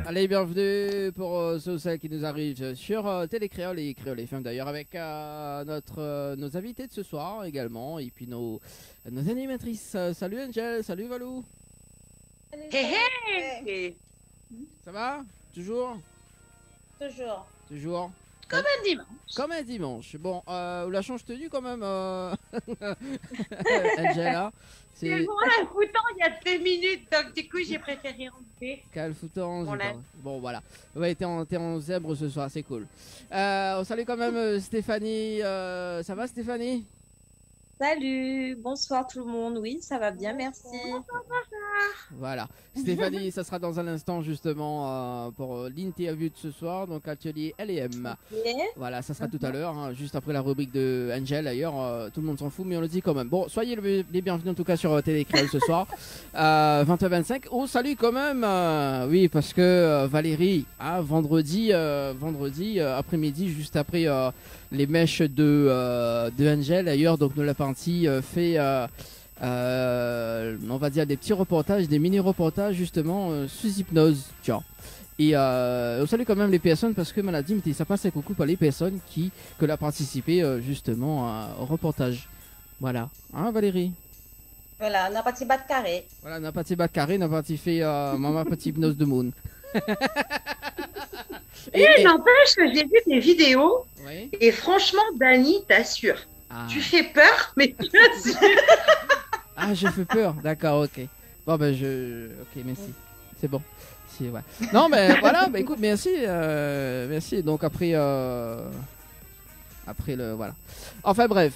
Allez, bienvenue pour ceux ou celles qui nous arrivent sur Télécréole et Créole FM d'ailleurs avec nos invités de ce soir également et puis nos animatrices. Salut Angel, salut Valou. Hey, hey. Ça va? Toujours? Toujours. Toujours. Comme un dimanche. Comme un dimanche. Bon, la change tenue quand même, Angela. C'est bon, la foutant il y a 2 minutes, donc du coup j'ai préféré enlever. Calfoutant. Bon, bon voilà. Ouais, t'es en zèbre ce soir, c'est cool. On salue quand même Stéphanie. Ça va Stéphanie? Salut, bonsoir tout le monde. Oui, ça va bien, merci. Voilà. Stéphanie, ça sera dans un instant justement pour l'interview de ce soir, donc atelier L&M. Okay. Voilà, ça sera tout à l'heure, hein, juste après la rubrique de Angel d'ailleurs. Tout le monde s'en fout, mais on le dit quand même. Bon, soyez les bienvenus en tout cas sur Télécréole ce soir. 20h25. Oh, salut quand même. Oui, parce que Valérie, hein, vendredi après-midi, juste après les mèches de Angel d'ailleurs, donc nous la partie fait on va dire des petits reportages, des mini-reportages justement sous hypnose, tiens. Et on salue quand même les personnes parce que Maladie me dit ça passe coucou par les personnes que l'a participé justement au reportage. Voilà, hein Valérie? Voilà, on a parti bas de carré. Voilà, on a parti bas de carré, on a parti fait maman petit hypnose de moon. Et n'empêche que j'ai vu des vidéos oui. Et franchement, Dani, t'assure. Ah. Tu fais peur, mais tu assures. Ah, je fais peur, d'accord, ok. Bon, ben ok, merci. C'est bon. Si, ouais. Non, mais voilà, bah écoute, merci. Merci. Donc après le. Voilà. Enfin bref.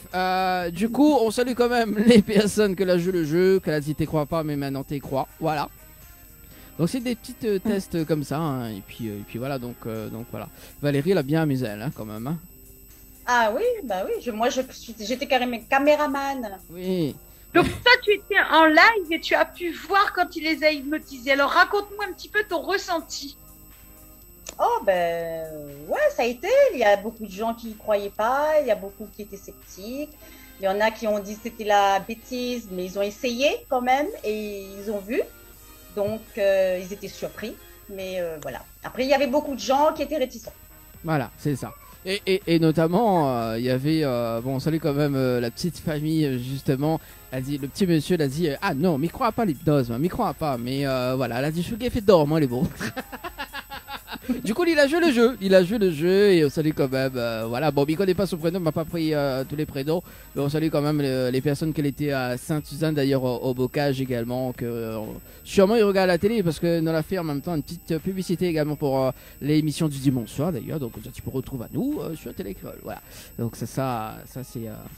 Du coup, on salue quand même les personnes que la joué le jeu, que la dit t'y crois pas, mais maintenant t'y crois. Voilà. Donc c'est des petites tests comme ça, hein, et puis voilà, donc voilà. Valérie, elle a bien amusé, elle, hein, quand même. Hein. Ah oui, bah oui, j'étais carrément caméraman. Oui. Donc toi, tu étais en live et tu as pu voir quand il les a hypnotisés. Alors raconte-moi un petit peu ton ressenti. Oh ben ouais, ça a été. Il y a beaucoup de gens qui y croyaient pas, il y a beaucoup qui étaient sceptiques. Il y en a qui ont dit que c'était la bêtise, mais ils ont essayé quand même et ils ont vu. Donc ils étaient surpris, mais voilà. Après, il y avait beaucoup de gens qui étaient réticents. Voilà, c'est ça. Et notamment, il y avait, bon, on salue quand même la petite famille, justement. Elle dit, le petit monsieur, elle a dit, ah non, m'y crois pas l'hypnose, m'y crois pas. Mais voilà, elle a dit, je suis fait d'or, moi, les bons. Du coup, il a joué le jeu et on salue quand même, voilà, bon, il connaît pas son prénom, il m'a pas pris tous les prénoms, mais on salue quand même les personnes qui étaient à Sainte-Suzanne d'ailleurs au Bocage également, que sûrement ils regardent la télé parce que nous l'a fait en même temps une petite publicité également pour l'émission du dimanche soir d'ailleurs, donc ça tu peux retrouver à nous sur Télécréole, voilà. Donc ça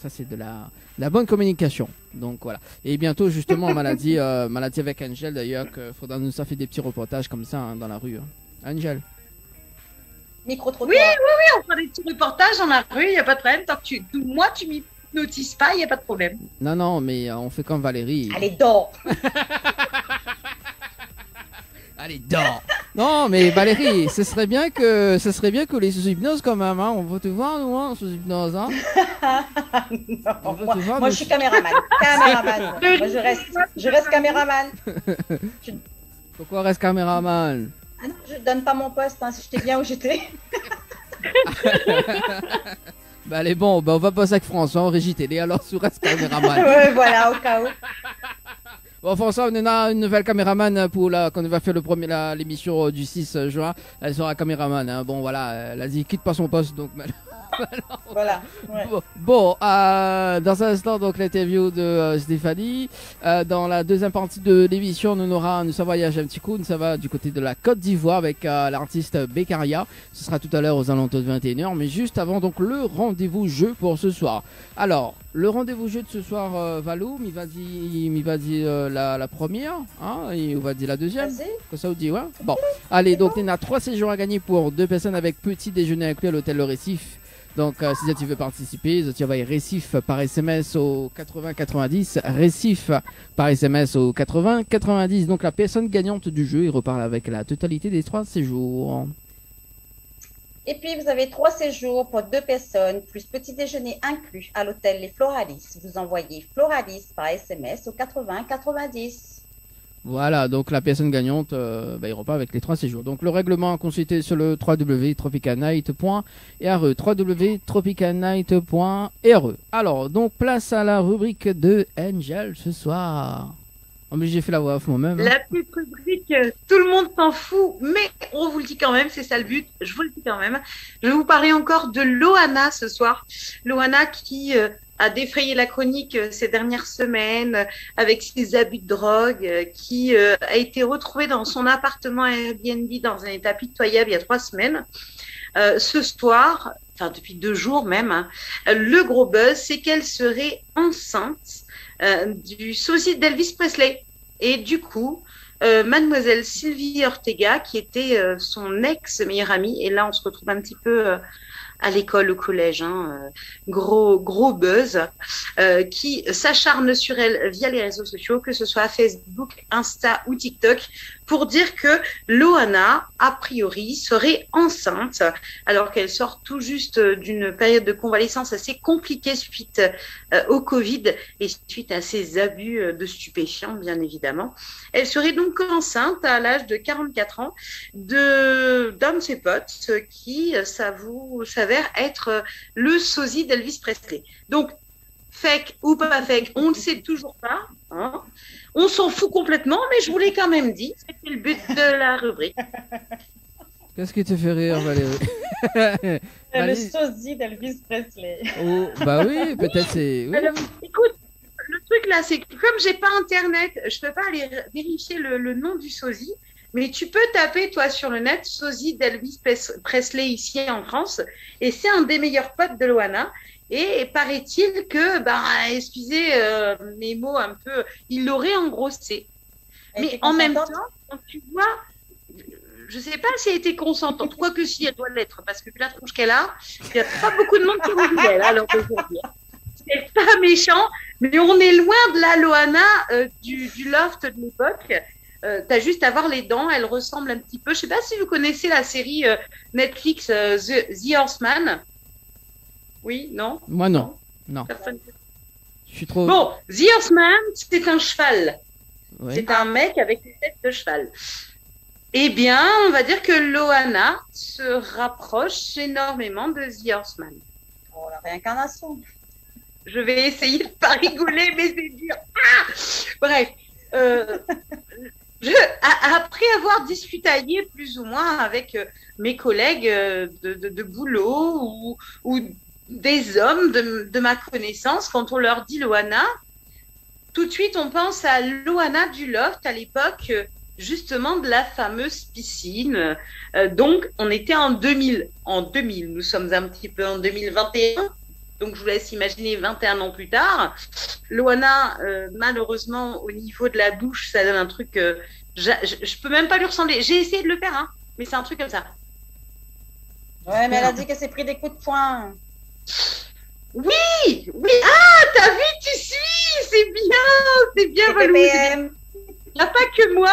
c'est de la bonne communication. Donc voilà. Et bientôt justement maladie avec Angel d'ailleurs, qu'il faudra nous faire des petits reportages comme ça hein, dans la rue. Hein. Angel. Micro-trottoir. Oui, on fera des petits reportages dans la rue, il n'y a pas de problème. Tant que moi, tu m'hypnotises pas, il n'y a pas de problème. Non, mais on fait comme Valérie. Allez, dors. Allez, dors. Non, mais Valérie, ce serait bien que les sous-hypnoses quand même, hein. On veut te voir, nous, hein, sous-hypnose, hein. Non, moi je suis caméraman. Moi, je reste caméraman. Pourquoi reste caméraman? Ah non, je donne pas mon poste, hein, si j'étais bien où j'étais. Bah allez bon, bah on va passer avec François en régie télé, alors sous reste caméraman. Ouais, voilà, au cas où. Bon François, on a une nouvelle caméraman pour quand on va faire l'émission du 6 juin, elle sera caméraman, hein. Bon voilà, elle a dit quitte pas son poste, donc voilà. Ouais. Bon, dans un instant, donc l'interview de Stéphanie. Dans la deuxième partie de l'émission, nous voyage un petit coup. Nous va du côté de la Côte d'Ivoire avec l'artiste Beccaria. Ce sera tout à l'heure aux alentours de 21h. Mais juste avant, donc le rendez-vous jeu pour ce soir. Alors, le rendez-vous jeu de ce soir, Valou, il va dire la première, hein, et on va dire la deuxième. Que ça vous dit, ouais. Bon, allez, donc il y en a 3 séjours à gagner pour 2 personnes avec petit déjeuner inclus à l'hôtel Le Récif. Donc si tu veux participer, tu envoies Récif par SMS au 80 90, Récif par SMS au 80 90. Donc la personne gagnante du jeu, il reparle avec la totalité des 3 séjours. Et puis vous avez 3 séjours pour 2 personnes, plus petit déjeuner inclus à l'hôtel Les Floralis. Vous envoyez Floralis par SMS au 80 90. Voilà, donc la personne gagnante ira pas avec les 3 séjours. Donc le règlement à consulter sur le www.tropicalnight.re www.tropicalnight.re. Alors, donc place à la rubrique de Angel ce soir. En plus, j'ai fait la voix off moi-même. La petite rubrique, tout le monde s'en fout, mais on vous le dit quand même, c'est ça le but, je vous le dis quand même. Je vais vous parler encore de Loana ce soir. Loana qui a défrayé la chronique ces dernières semaines avec ses abus de drogue, qui a été retrouvée dans son appartement Airbnb dans un état pitoyable il y a 3 semaines. Ce soir, enfin depuis 2 jours même, hein, le gros buzz, c'est qu'elle serait enceinte du sosie d'Elvis Presley. Et du coup, mademoiselle Sylvie Ortega, qui était son ex-meilleure amie, et là on se retrouve un petit peu à l'école, au collège, hein, gros buzz, qui s'acharne sur elle via les réseaux sociaux, que ce soit Facebook, Insta ou TikTok, pour dire que Loana, a priori, serait enceinte, alors qu'elle sort tout juste d'une période de convalescence assez compliquée suite au Covid et suite à ses abus de stupéfiants, bien évidemment. Elle serait donc enceinte à l'âge de 44 ans d'un de ses potes qui s'avère être le sosie d'Elvis Presley. Donc, fake ou pas fake, on ne sait toujours pas. Hein. On s'en fout complètement, mais je vous l'ai quand même dit. C'était le but de la rubrique. Qu'est-ce qui te fait rire, Valérie? Le sosie d'Elvis Presley. Oh, bah oui, peut-être c'est... Oui. Écoute, le truc là, c'est que comme j'ai pas internet, je peux pas aller vérifier le nom du sosie, mais tu peux taper toi sur le net sosie d'Elvis Presley ici en France, et c'est un des meilleurs potes de Loana. Et paraît-il que, excusez mes mots un peu, il l'aurait engrossé. Mais en même temps, quand tu vois, je sais pas si elle était consentante, quoique si elle doit l'être, parce que la tronche qu'elle a, il n'y a pas beaucoup de monde qui vous dit elle, alors aujourd'hui. C'est pas méchant, mais on est loin de la Loana du loft de l'époque. T'as juste à voir les dents, elle ressemble un petit peu. Je sais pas si vous connaissez la série Netflix The Horseman. Oui, non? Moi non. Je suis trop... Bon, The Horseman, c'est un cheval. Ouais. C'est un mec avec une tête de cheval. Eh bien, on va dire que Loana se rapproche énormément de The Horseman. Oh, la réincarnation. Je vais essayer de pas rigoler, mais c'est dur. Bref. Après avoir discutaillé plus ou moins avec mes collègues de boulot ou des hommes de ma connaissance, quand on leur dit Loana, tout de suite on pense à Loana du Loft à l'époque justement de la fameuse piscine. Donc on était en 2000, nous sommes un petit peu en 2021, donc je vous laisse imaginer 21 ans plus tard. Loana, malheureusement au niveau de la bouche, ça donne un truc, je peux même pas lui ressembler. J'ai essayé de le faire, hein, mais c'est un truc comme ça. Ouais, mais elle a dit qu'elle s'est pris des coups de poing. Oui, ah, t'as vu, tu suis, c'est bien, Valou. Il n'y a pas que moi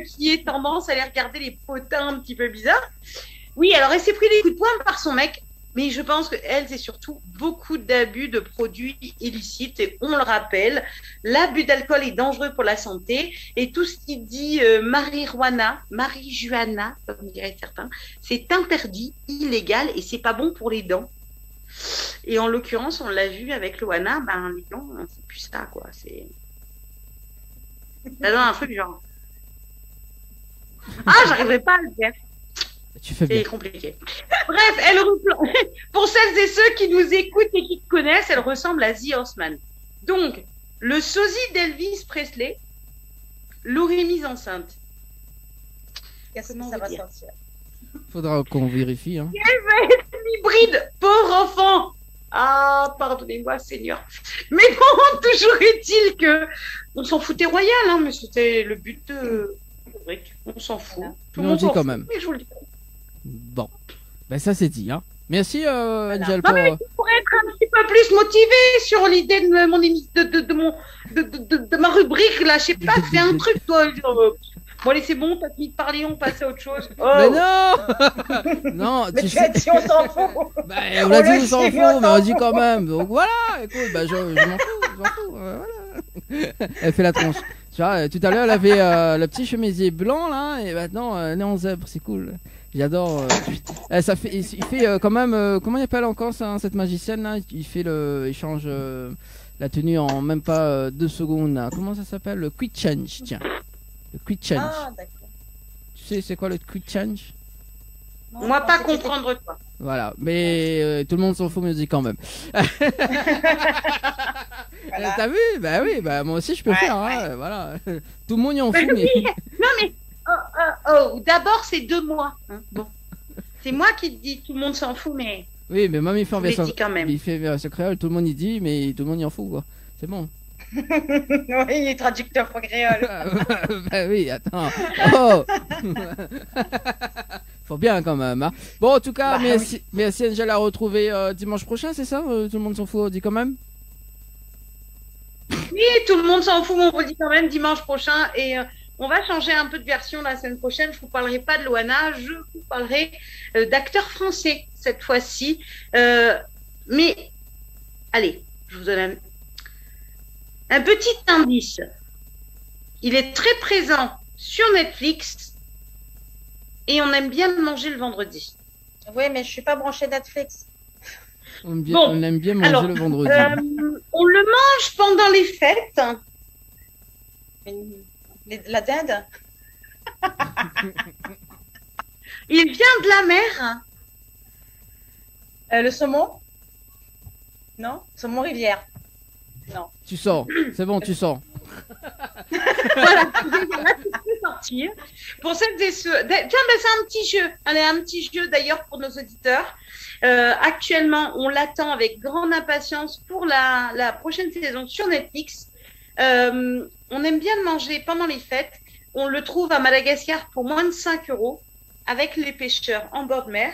qui ai tendance à aller regarder les potins un petit peu bizarres. Oui, alors elle s'est pris des coups de poing par son mec, mais je pense qu'elle, c'est surtout beaucoup d'abus de produits illicites, et on le rappelle, l'abus d'alcool est dangereux pour la santé, et tout ce qui dit marijuana, comme diraient certains, c'est interdit, illégal, et c'est pas bon pour les dents. Et en l'occurrence, on l'a vu avec Loana, les dents, c'est plus ça, quoi. Ça donne un truc genre. Ah, j'arriverai pas à le faire. Tu fais bien. C'est compliqué. Bref, pour celles et ceux qui nous écoutent et qui connaissent, elle ressemble à The Horseman. Donc, le sosie d'Elvis Presley l'aurait mise enceinte. Qu'est-ce que ça va sortir? Faudra qu'on vérifie. Hein. Elle va être hybride, pauvre enfant. Ah, pardonnez-moi, Seigneur. Mais bon, toujours est-il que on s'en foutait royal, hein, mais c'était le but de. On s'en fout. Mais on dit quand même. Mais je vous le dis. Bon, ça c'est dit. Hein. Merci, Angel. Non, mais pour être un petit peu plus motivé sur l'idée de mon de ma rubrique là, je sais pas, c'est un truc, toi. Bon, allez, c'est bon, t'as fini de parler, on passe à autre chose. Oh. Mais non. Non, mais tu as dit on s'en fout. On l'a dit on s'en fout, mais on dit quand même. Donc voilà, écoute, je m'en fous, voilà. Elle fait la tronche. Tu vois, tout à l'heure, elle avait le petit chemisier blanc là, et maintenant elle est en zèbre, c'est cool. J'adore. Ça fait, il fait quand même. Comment il appelle encore ça, cette magicienne là? Il change la tenue en même pas 2 secondes. Là. Comment ça s'appelle? Le quick change, tiens. Le quick change. Ah, d'accord. Tu sais, c'est quoi le quick change? Non, Moi, non, pas c'était- comprendre quoi. Voilà, mais tout le monde s'en fout, mais je dis quand même. Voilà. T'as vu? Bah oui, bah moi aussi je peux Ouais, faire. Hein, voilà. Tout le monde y en fout, mais. Non mais, d'abord c'est 2 mois. Hein. Bon, c'est moi qui te dis, tout le monde s'en fout, mais Oui, mais même il fait je en vous l'ai version, dit quand même. il fait version créole, tout le monde y dit, mais tout le monde y en fout, quoi. C'est bon. Oui, il est traducteur pour créole. Bah oui, attends. Oh Faut bien quand même. Hein. Bon, en tout cas, Bah merci Angel à retrouver dimanche prochain, c'est ça? Tout le monde s'en fout, on dit quand même. Oui, tout le monde s'en fout, mais on vous le dit quand même dimanche prochain. Et on va changer un peu de version la semaine prochaine. Je vous parlerai pas de Loana, je vous parlerai d'acteurs français cette fois-ci. Mais allez, je vous donne un petit indice. Il est très présent sur Netflix et on aime bien le manger le vendredi. Oui, mais je suis pas branchée Netflix. On aime bien manger alors, le vendredi. On le mange pendant les fêtes. La dinde? Il vient de la mer. Le saumon? Non? Saumon rivière? Non. Tu sors, c'est bon, tu sors. Voilà, là, tu peux sortir. Pour celles et ceux. Tiens, ben, c'est un petit jeu. Allez, un petit jeu d'ailleurs pour nos auditeurs. Actuellement, on l'attend avec grande impatience pour la prochaine saison sur Netflix. On aime bien le manger pendant les fêtes. On le trouve à Madagascar pour moins de 5 € avec les pêcheurs en bord de mer.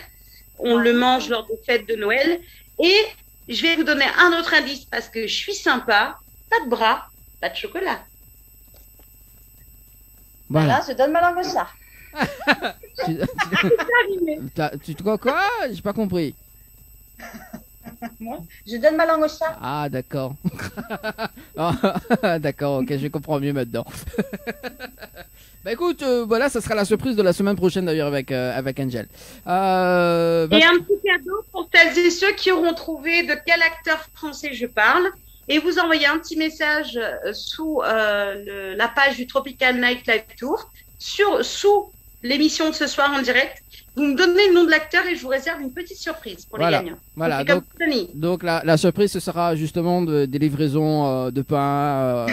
On le mange lors des fêtes de Noël. Et je vais vous donner un autre indice parce que je suis sympa. Pas de bras, pas de chocolat. Voilà. Là, je donne ma langue au chat. Tu quoi? J'ai pas compris. Moi, je donne ma langue au chat. Ah, d'accord. Ah, d'accord, ok, je comprends mieux maintenant. Bah écoute, voilà, ça sera la surprise de la semaine prochaine d'ailleurs avec Angel. Et un petit cadeau pour celles et ceux qui auront trouvé de quel acteur français je parle. Et vous envoyez un petit message sous la page du Tropical Night Live Tour, sous l'émission de ce soir en direct. Vous me donnez le nom de l'acteur et je vous réserve une petite surprise pour les gagnants. Voilà, C'est comme Tony. donc la surprise, ce sera justement des livraisons de pain,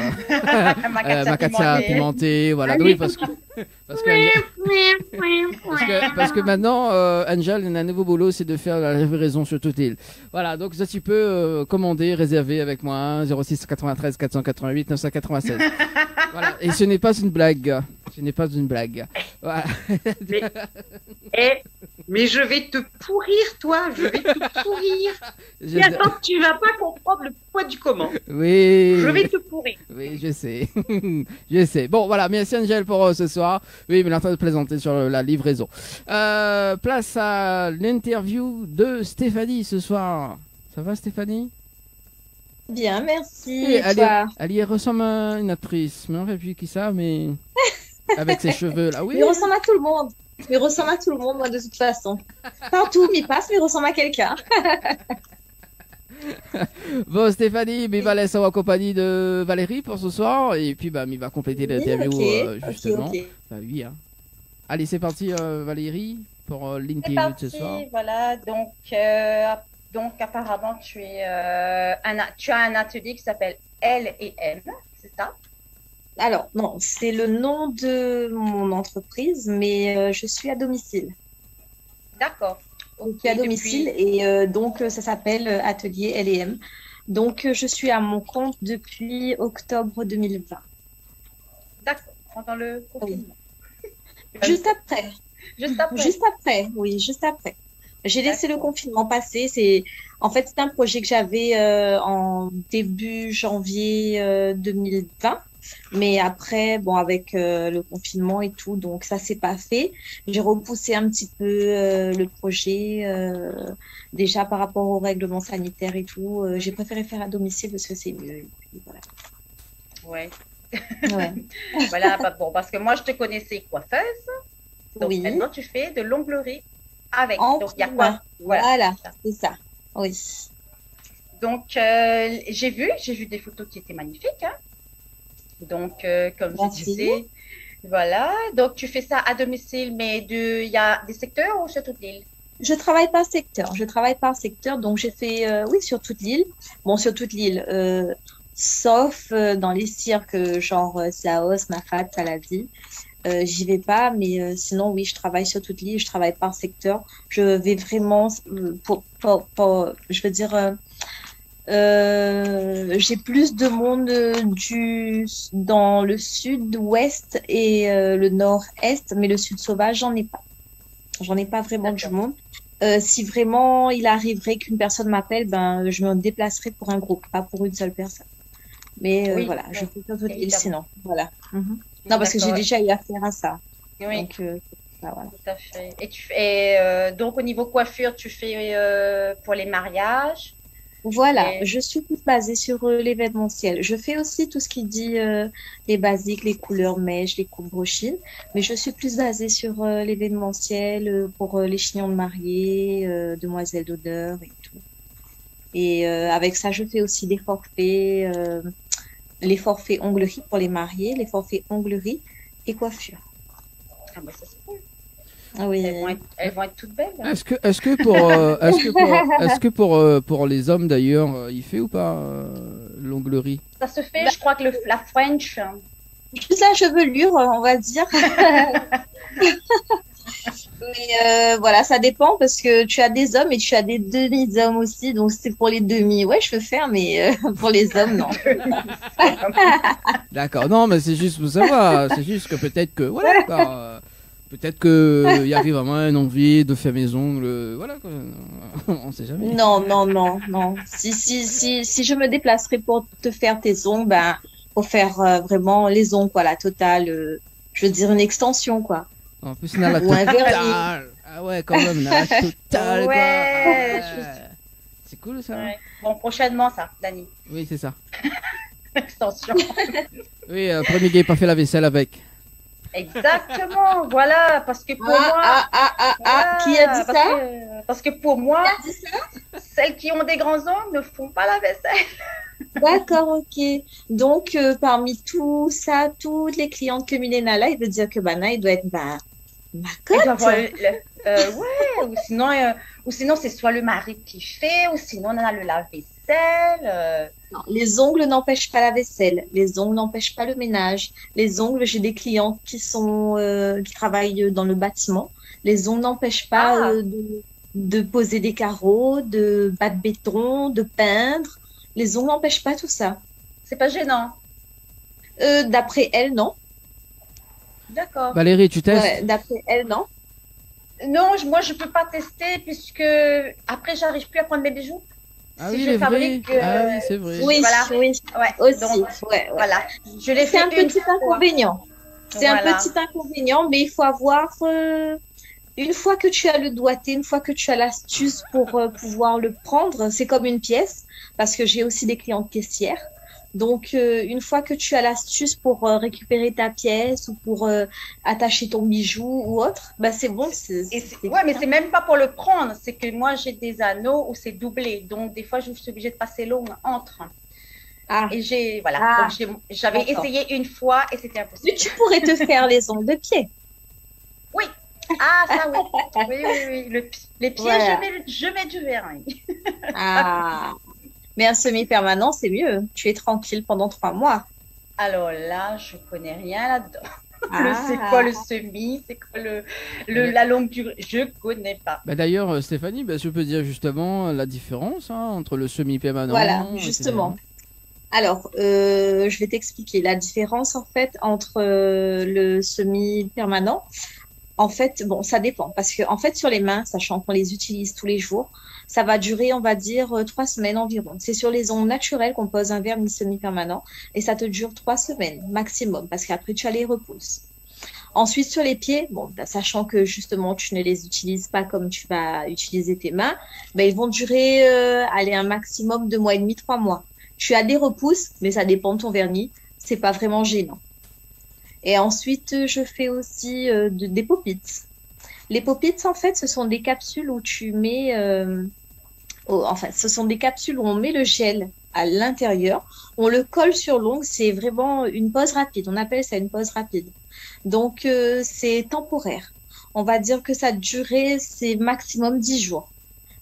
macazia pimenté, voilà. Oui, parce que maintenant, Angel, il a un nouveau boulot, c'est de faire la livraison sur toute l'île. Voilà, donc ça tu peux commander, réserver avec moi, 06 93 488 996. Voilà, et ce n'est pas une blague. Ce n'est pas une blague. Voilà. Mais je vais te pourrir, toi. Je vais te pourrir. Et attends, tu vas pas comprendre le poids du comment. Oui. Je vais te pourrir. Oui, je sais. Je sais. Bon, voilà. Merci Angel pour ce soir. Oui, mais il est en train de présenter sur la livraison. Place à l'interview de Stéphanie ce soir. Ça va, Stéphanie? Bien, merci. Oui, Et toi? elle ressemble à une actrice. Mais on ne plus qui ça, mais avec ses cheveux là. Oui. Il ressemble à tout le monde. Il ressemble à tout le monde, moi, de toute façon. Partout où il passe, mais il ressemble à quelqu'un. Bon, Stéphanie, il va laisser en compagnie de Valérie pour ce soir. Et puis, il va compléter l'interview, justement. Ok. Bah oui, hein. Allez, c'est parti, Valérie, pour C'est l'interview de ce parti, soir. voilà. Donc apparemment, tu as un atelier qui s'appelle L&M, c'est ça? Alors, non, c'est le nom de mon entreprise, mais je suis à domicile. D'accord. Donc, à domicile, et donc ça s'appelle Atelier L&M. Donc, je suis à mon compte depuis octobre 2020. D'accord. Pendant le confinement. Juste après. Juste après. Juste après, oui, juste après. J'ai laissé le confinement passer. C'est un projet que j'avais en début janvier 2020. Mais après, bon, avec le confinement et tout, donc ça s'est pas fait. J'ai repoussé un petit peu le projet déjà par rapport aux règlements sanitaires et tout. J'ai préféré faire à domicile parce que c'est mieux. Et puis, voilà. Ouais. Ouais. Voilà, bah, bon, parce que moi, je te connaissais coiffeuse. Donc, Oui. maintenant, tu fais de l'onglerie avec. En Donc, il y a primaire. quoi? Voilà. Voilà, c'est ça. c'est ça. Oui. Donc, j'ai vu des photos qui étaient magnifiques, hein. Donc, comme je Merci. disais, voilà. Donc, tu fais ça à domicile, mais il y a des secteurs ou sur toute l'île? Je travaille par secteur. Je travaille par secteur, donc j'ai fait, oui, sur toute l'île. Bon, sur toute l'île, sauf dans les cirques, genre Saos, Mafat, Salazie. J'y vais pas, mais sinon, oui, je travaille sur toute l'île. Je travaille par secteur. Je vais vraiment, je veux dire, j'ai plus de monde dans le sud-ouest et le nord-est, mais le sud sauvage, j'en ai pas. J'en ai pas vraiment du D'accord. monde. Si vraiment il arriverait qu'une personne m'appelle, ben je me déplacerai pour un groupe, pas pour une seule personne. Mais Oui, voilà, je oui, fais sur toute l'île évidemment. sinon. Voilà. Mhm. Non, parce que j'ai D'accord. déjà eu affaire à ça. Oui, Donc, ça, voilà. tout à fait. Et donc, au niveau coiffure, tu fais pour les mariages. Voilà, Et... je suis plus basée sur l'événementiel. Je fais aussi tout ce qui dit les basiques, les couleurs mèches, les coupes brochines, mais je suis plus basée sur l'événementiel pour les chignons de mariée, demoiselles d'honneur et tout. Et avec ça, je fais aussi des forfaits, les forfaits onglerie pour les mariés, les forfaits onglerie et coiffure. Ah, bah, ça, c'est cool. Ah oui. Elles vont être toutes belles, hein. Est-ce que pour les hommes d'ailleurs, il fait ou pas l'onglerie? Ça se fait, je crois que la French. Juste la chevelure, on va dire. Mais voilà, ça dépend parce que tu as des hommes et tu as des demi-hommes aussi. Donc, c'est pour les demi. Ouais, je peux faire, mais pour les hommes, non. D'accord, non, mais c'est juste pour savoir. C'est juste que peut-être que, voilà, quoi, peut-être qu'il y arrive vraiment une envie de faire mes ongles. Voilà, quoi. On sait jamais. Non, non, non, non. Si je me déplacerais pour te faire tes ongles, ben, pour faire vraiment les ongles, quoi, la totale. Je veux dire une extension, quoi. En plus, on a la Ou un vernis. totale. Ah ouais, quand même, on a la totale, quoi. Ouais, Ah ouais. C'est cool, ça. Ouais. Bon, prochainement, ça, Dani. Oui, c'est ça. Extension. Oui, premier gay pas fait la vaisselle avec. Exactement, voilà, parce que pour moi. Qui a dit ça? Parce que pour moi, Qui a dit ça? celles qui ont des grands ongles ne font pas la vaisselle. D'accord, ok. Donc, parmi tout ça, toutes les clientes que Milena là, il veut dire que Bana, il doit être ma Elles doivent cote. avoir ouais, ou sinon c'est soit le mari qui fait, ou sinon on a le lave-vaisselle. Non, les ongles n'empêchent pas la vaisselle. Les ongles n'empêchent pas le ménage. Les ongles, j'ai des clientes qui travaillent dans le bâtiment. Les ongles n'empêchent pas Ah. de poser des carreaux, de battre béton, de peindre. Les ongles n'empêchent pas tout ça. C'est pas gênant. D'après elle, non. D'accord. Valérie, tu testes? Ouais, d'après elle, non. Non, moi je peux pas tester puisque après j'arrive plus à prendre mes bijoux. Ah Si oui, je il est vrai. fabrique, Ah oui, c'est vrai. Oui, Voilà. oui, Ouais. aussi. Donc Ouais, ouais. voilà, je l'ai C'est fait un une petit fois. inconvénient. C'est un Voilà. petit inconvénient, mais il faut avoir, une fois que tu as le doigté, une fois que tu as l'astuce pour pouvoir le prendre, c'est comme une pièce, parce que j'ai aussi des clientes caissières. Donc, une fois que tu as l'astuce pour récupérer ta pièce ou pour attacher ton bijou ou autre, bah c'est bon. Ouais, mais c'est même pas pour le prendre, c'est que moi j'ai des anneaux où c'est doublé, donc des fois je suis obligée de passer l'ongle entre. Ah, Et voilà. Ah, Donc, j'avais d'accord. essayé une fois et c'était mais impossible. tu pourrais te faire les ongles de pied. Oui. Ah, ça oui. Oui, oui, oui. Les pieds, Voilà. je mets du vernis. Ah, mais un semi-permanent, c'est mieux. Tu es tranquille pendant 3 mois. Alors là, je connais rien là-dedans. Ah. C'est quoi le semi, c'est quoi la longue durée, je connais pas. Bah d'ailleurs, Stéphanie, bah, je peux dire justement la différence entre le semi-permanent. Voilà, etc. justement. Alors, je vais t'expliquer la différence en fait entre le semi-permanent. En fait, bon, ça dépend parce que en fait sur les mains, sachant qu'on les utilise tous les jours, ça va durer, on va dire, 3 semaines environ. C'est sur les ongles naturels qu'on pose un vernis semi-permanent et ça te dure 3 semaines maximum parce qu'après tu as les repousses. Ensuite, sur les pieds, bon, bah, sachant que justement tu ne les utilises pas comme tu vas utiliser tes mains, bah, ils vont durer aller un maximum 2 mois et demi, 3 mois. Tu as des repousses, mais ça dépend de ton vernis. C'est pas vraiment gênant. Et ensuite, je fais aussi des pop-its. Les pop-its, en fait, ce sont des capsules où tu mets... enfin, ce sont des capsules où on met le gel à l'intérieur. On le colle sur l'ongle. C'est vraiment une pose rapide. On appelle ça une pose rapide. Donc, c'est temporaire. On va dire que sa durée, c'est maximum 10 jours.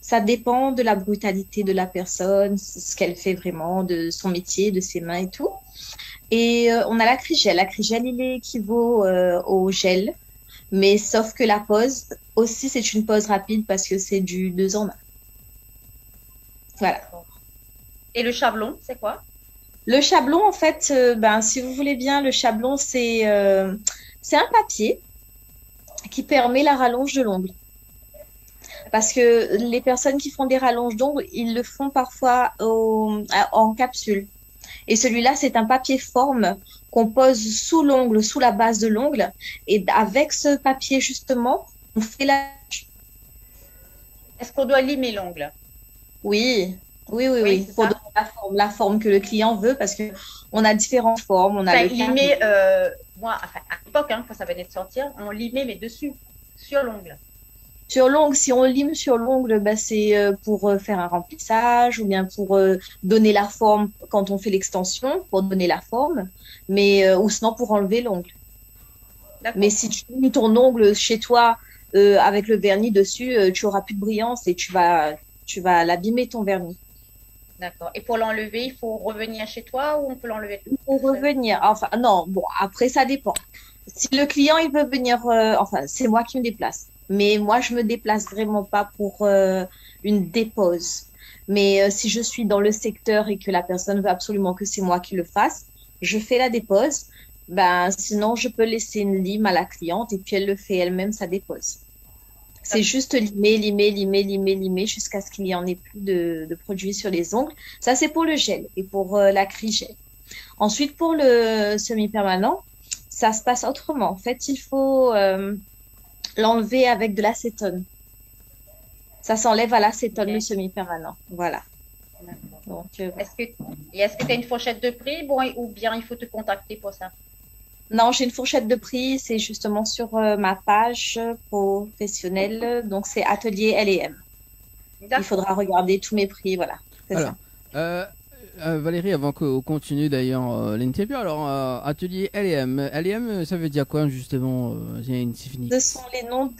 Ça dépend de la brutalité de la personne, ce qu'elle fait vraiment, de son métier, de ses mains et tout. Et on a l'acrygel. L'acrygel, il équivaut au gel. Mais sauf que la pose, aussi, c'est une pose rapide parce que c'est du 2 en 1. Voilà. Et le chablon, c'est quoi? Le chablon, en fait, si vous voulez bien, le chablon, c'est un papier qui permet la rallonge de l'ongle. Parce que les personnes qui font des rallonges d'ongles, ils le font parfois en capsule. Et celui-là, c'est un papier forme qu'on pose sous l'ongle, sous la base de l'ongle. Et avec ce papier, justement, on fait la... Est-ce qu'on doit limer l'ongle? Oui. Il faut donner la forme que le client veut parce que on a différentes formes. On a limer, moi, enfin, à l'époque, quand ça venait de sortir, on limait mais dessus, sur l'ongle. Sur l'ongle, si on lime sur l'ongle, c'est pour faire un remplissage ou bien pour donner la forme quand on fait l'extension, pour donner la forme, mais ou sinon pour enlever l'ongle. Mais si tu limes ton ongle chez toi avec le vernis dessus, tu auras plus de brillance et tu vas l'abîmer ton vernis. D'accord. Et pour l'enlever, il faut revenir chez toi ou on peut l'enlever? Il faut revenir. Enfin, non, bon, après, ça dépend. Si le client, il veut venir, c'est moi qui me déplace. Mais moi, je me déplace vraiment pas pour une dépose. Mais si je suis dans le secteur et que la personne veut absolument que c'est moi qui le fasse, je fais la dépose. Sinon, je peux laisser une lime à la cliente et puis elle le fait elle-même, sa dépose. C'est juste limer jusqu'à ce qu'il n'y en ait plus de produit sur les ongles. Ça, c'est pour le gel et pour l'acrygel. Ensuite, pour le semi-permanent, ça se passe autrement. En fait, il faut l'enlever avec de l'acétone. Ça s'enlève à l'acétone, le semi-permanent. Voilà. Donc, Est-ce que tu as une fourchette de prix ou bien il faut te contacter pour ça? Non, j'ai une fourchette de prix. C'est justement sur ma page professionnelle. Donc, c'est Atelier L&M. Il faudra regarder tous mes prix. Voilà. C'est ça. Valérie, avant qu'on continue d'ailleurs l'interview, alors Atelier L&M. L&M, ça veut dire quoi justement? Ce sont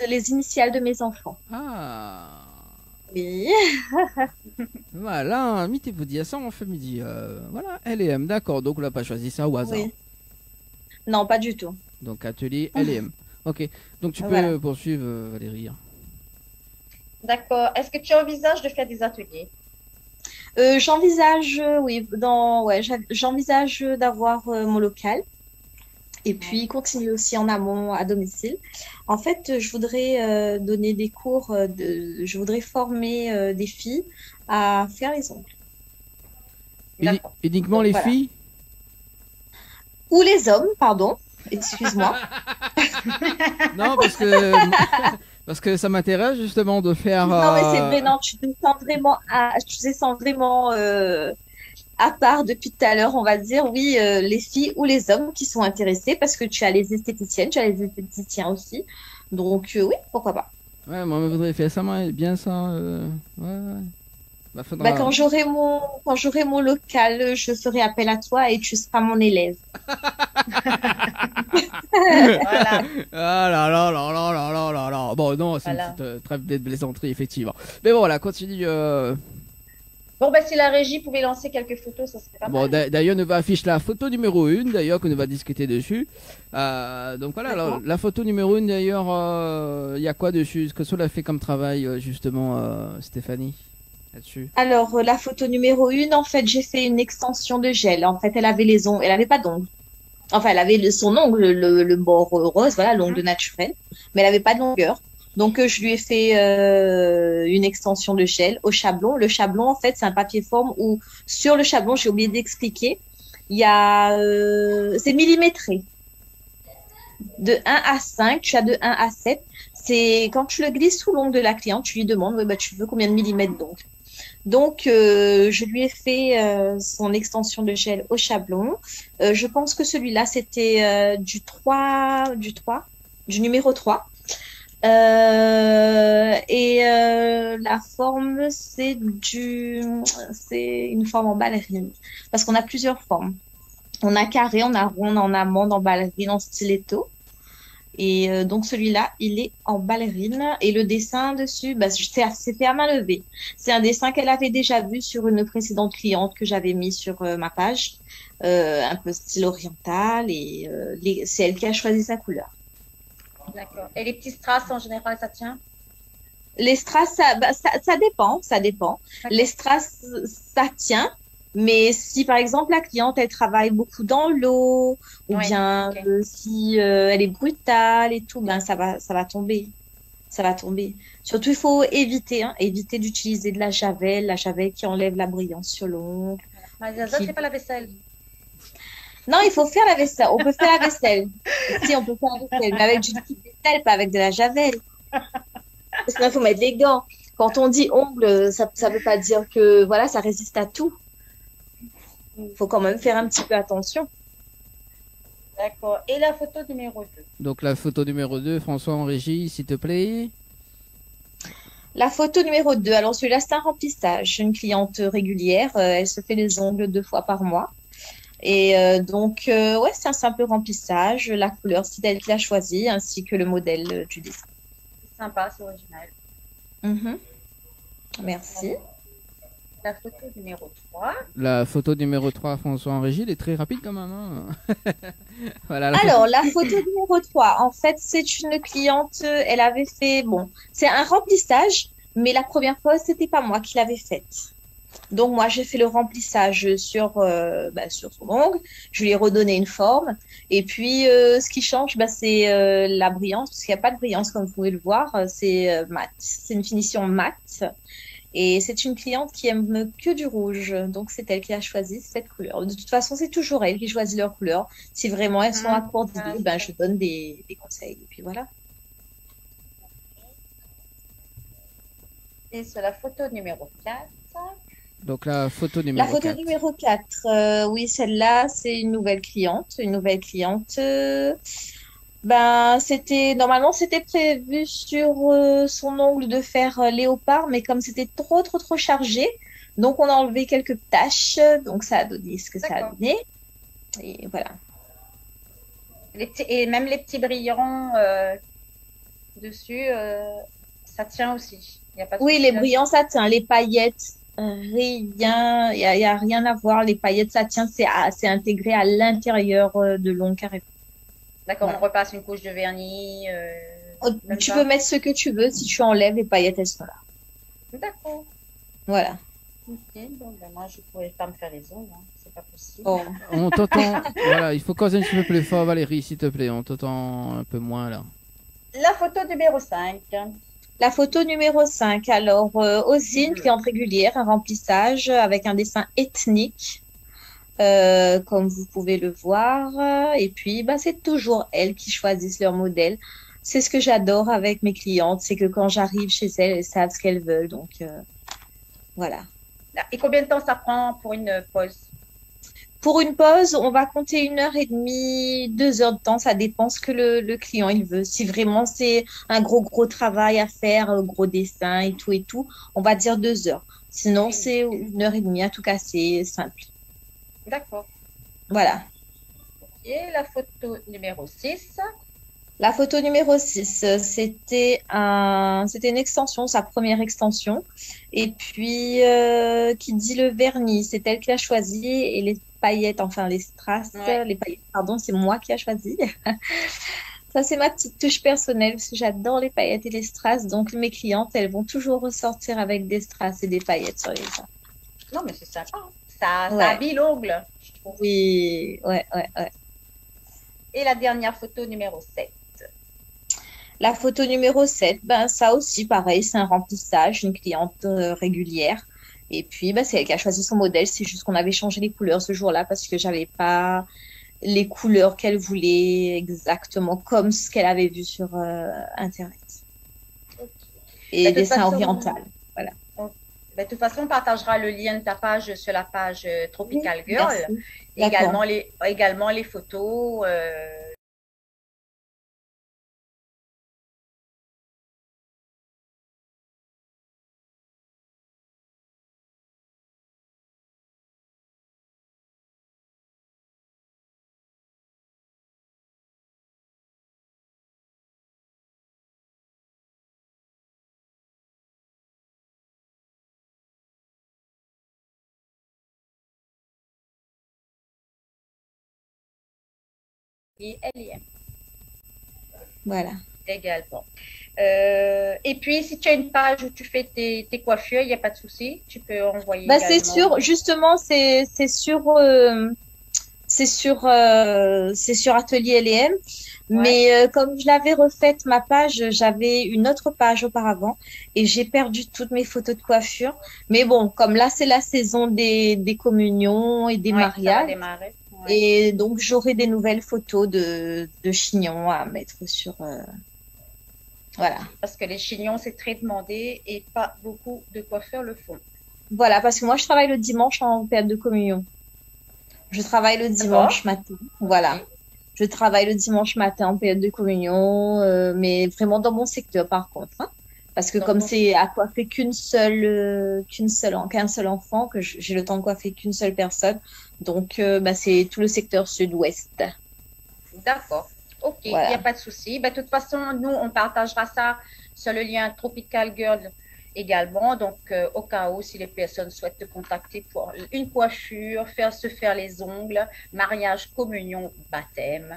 les initiales de mes enfants. Ah. Oui. Voilà, mettez-vous dire ça en famille. Voilà, L&M, d'accord. Donc on n'a pas choisi ça au hasard. Oui. Non, pas du tout. Donc Atelier L&M. Ok, donc tu peux poursuivre Valérie. D'accord. Est-ce que tu envisages de faire des ateliers? J'envisage, j'envisage d'avoir mon local et puis continuer aussi en amont à domicile. En fait, je voudrais donner des cours, je voudrais former des filles à faire les ongles. Uniquement les filles? Ou les hommes, pardon. Excuse-moi. Non, parce que ça m'intéresse justement de faire. Non, mais c'est vrai, non, tu te sens vraiment à part depuis tout à l'heure, on va dire, oui, les filles ou les hommes qui sont intéressés parce que tu as les esthéticiennes, tu as les esthéticiens aussi. Donc, oui, pourquoi pas. Ouais, moi, je voudrais faire ça, bien ça. Ouais. Quand j'aurai mon local, je ferai appel à toi et tu seras mon élève. Voilà. Ah là. Bon, non, c'est une petite trêve de plaisanterie, effectivement. Mais bon, voilà, continue. Bon, si la régie pouvait lancer quelques photos, ça serait pas mal. Bon, d'ailleurs, on va afficher la photo numéro 1, d'ailleurs, qu'on va discuter dessus. Donc voilà, alors, la photo numéro 1, d'ailleurs, il y a quoi dessus? Ce que cela fait comme travail, justement, Stéphanie, là-dessus? Alors, la photo numéro 1, en fait, j'ai fait une extension de gel. En fait, elle avait les ongles, elle avait pas d'ongles. Enfin, elle avait son ongle, le bord rose, voilà, l'ongle naturel, mais elle avait pas de longueur. Donc, je lui ai fait une extension de gel au chablon. Le chablon, en fait, c'est un papier forme où, sur le chablon, j'ai oublié d'expliquer, il y a, c'est millimétré. De 1 à 5, tu as de 1 à 7. C'est quand tu le glisses sous l'ongle de la cliente, tu lui demandes, tu veux combien de millimètres d'ongle. Donc, je lui ai fait son extension de gel au Chablon. Je pense que celui-là, c'était du numéro 3. La forme, c'est une forme en ballerine. Parce qu'on a plusieurs formes. On a carré, on a rond, en amande, en ballerine, en stiletto. Et donc celui-là, il est en ballerine. Et le dessin dessus, c'est fait à main levée. C'est un dessin qu'elle avait déjà vu sur une précédente cliente que j'avais mis sur ma page. Un peu style oriental. Et c'est elle qui a choisi sa couleur. D'accord. Et les petits strass, en général, ça tient? Les strass, ça dépend. Les strass, ça tient. Mais si, par exemple, la cliente, elle travaille beaucoup dans l'eau, ou bien si elle est brutale et tout, ça va tomber. Ça va tomber. Surtout, il faut éviter d'utiliser de la javel qui enlève la brillance sur l'ongle. Ça, c'est pas la vaisselle. Non, il faut faire la vaisselle. On peut faire la vaisselle. Si, on peut faire la vaisselle, mais avec du liquide vaisselle, pas avec de la javel. Parce qu'il faut mettre les gants. Quand on dit ongle, ça veut pas dire que voilà, ça résiste à tout. Il faut quand même faire un petit peu attention. D'accord. Et la photo numéro 2? Donc la photo numéro 2, François en régie, s'il te plaît. La photo numéro 2, alors celui-là, c'est un remplissage. Une cliente régulière, elle se fait les ongles 2 fois par mois. Et c'est un simple remplissage. La couleur, c'est elle qui l'a choisi, ainsi que le modèle du dessin. C'est sympa, c'est original. Merci. La photo numéro 3. La photo numéro 3, François en régie, elle est très rapide quand même. Hein. Voilà, la photo numéro 3, en fait, c'est une cliente, elle avait fait, c'est un remplissage, mais la première pose, c'était pas moi qui l'avais faite. Donc, moi, j'ai fait le remplissage sur son ongle. Je lui ai redonné une forme. Et puis, ce qui change, c'est la brillance, parce qu'il n'y a pas de brillance, comme vous pouvez le voir. C'est mat. C'est une finition mat. Et c'est une cliente qui aime que du rouge. Donc, c'est elle qui a choisi cette couleur. De toute façon, c'est toujours elle qui choisit leur couleur. Si vraiment elles sont à court d'idées, je donne des conseils. Et puis voilà. Et sur la photo numéro 4. Donc la photo numéro 4. La photo numéro 4, oui, celle-là, c'est une nouvelle cliente. Normalement, c'était prévu sur son ongle de faire léopard, mais comme c'était trop chargé, donc on a enlevé quelques taches, donc ça a donné ce que ça a donné. Et voilà. Et même les petits brillants dessus, ça tient aussi. Y a pas de oui, souci les là. brillants, ça tient. Les paillettes, rien, il y a rien à voir. Les paillettes, ça tient, c'est intégré à l'intérieur de l'ongle carrément. D'accord, Voilà. on repasse une couche de vernis. Tu peux mettre ce que tu veux. Si tu enlèves, les paillettes, elles sont là. D'accord. Voilà. Ok, bon, moi, je ne pourrais pas me faire les ongles. C'est pas possible. Oh. On t'entend. Voilà, il faut causer un petit peu plus fort, Valérie, s'il te plaît. On t'entend un peu moins là. La photo numéro 5. La photo numéro 5. Alors, aussi une cliente régulière, un remplissage avec un dessin ethnique, comme vous pouvez le voir. Et puis, c'est toujours elles qui choisissent leur modèle. C'est ce que j'adore avec mes clientes, c'est que quand j'arrive chez elles, elles savent ce qu'elles veulent. Donc, voilà. Et combien de temps ça prend pour une pause? Pour une pause, on va compter 1h30, 2 heures de temps. Ça dépend ce que le client il veut. Si vraiment c'est un gros travail à faire, un gros dessin et tout, on va dire 2 heures. Sinon, c'est 1h30. En tout cas, c'est simple. D'accord. Voilà. Et la photo numéro 6. La photo numéro 6, c'était une extension, sa première extension. Et puis, qui dit le vernis, c'est elle qui l'a choisi. Et les paillettes, enfin les strass, les paillettes, pardon, c'est moi qui a choisi. Ça, c'est ma petite touche personnelle parce que j'adore les paillettes et les strass. Donc, mes clientes, elles vont toujours ressortir avec des strass et des paillettes sur les seins. Non, mais c'est sympa. Ça habille l'ongle, je trouve. Oui, ouais. Et la dernière photo numéro 7. La photo numéro 7, ça aussi, pareil, c'est un remplissage, une cliente régulière. Et puis, c'est elle qui a choisi son modèle. C'est juste qu'on avait changé les couleurs ce jour-là parce que j'avais pas les couleurs qu'elle voulait exactement comme ce qu'elle avait vu sur Internet. Okay. Et dessin oriental. Voilà. Ben, de toute façon, on partagera le lien de ta page sur la page Tropical Girl. Merci. Également les photos. Et LIM Voilà. également. Et puis, si tu as une page où tu fais tes coiffures, il n'y a pas de souci. Tu peux envoyer. Bah, c'est également. sûr, justement, c'est sur Atelier LM. Mais comme je l'avais refaite, ma page, j'avais une autre page auparavant et j'ai perdu toutes mes photos de coiffure. Mais bon, comme là, c'est la saison des communions et des Ouais, ça va mariages. démarrer. Ouais. Et donc, j'aurai des nouvelles photos de chignons à mettre sur... Voilà. Parce que les chignons, c'est très demandé et pas beaucoup de coiffeurs le font. Voilà, parce que moi, je travaille le dimanche en période de communion. Je travaille le dimanche matin. Voilà. Je travaille le dimanche matin en période de communion, mais vraiment dans mon secteur, par contre. Hein. Parce que Dans comme ton c'est à coiffer qu'un seul enfant, que j'ai le temps de coiffer qu'une seule personne, donc bah, c'est tout le secteur sud-ouest. D'accord. Ok, il Voilà. n'y a pas de souci. Bah, de toute façon, nous, on partagera ça sur le lien Tropical Girl également. Donc, au cas où, si les personnes souhaitent te contacter pour une coiffure, se faire les ongles, mariage, communion, baptême,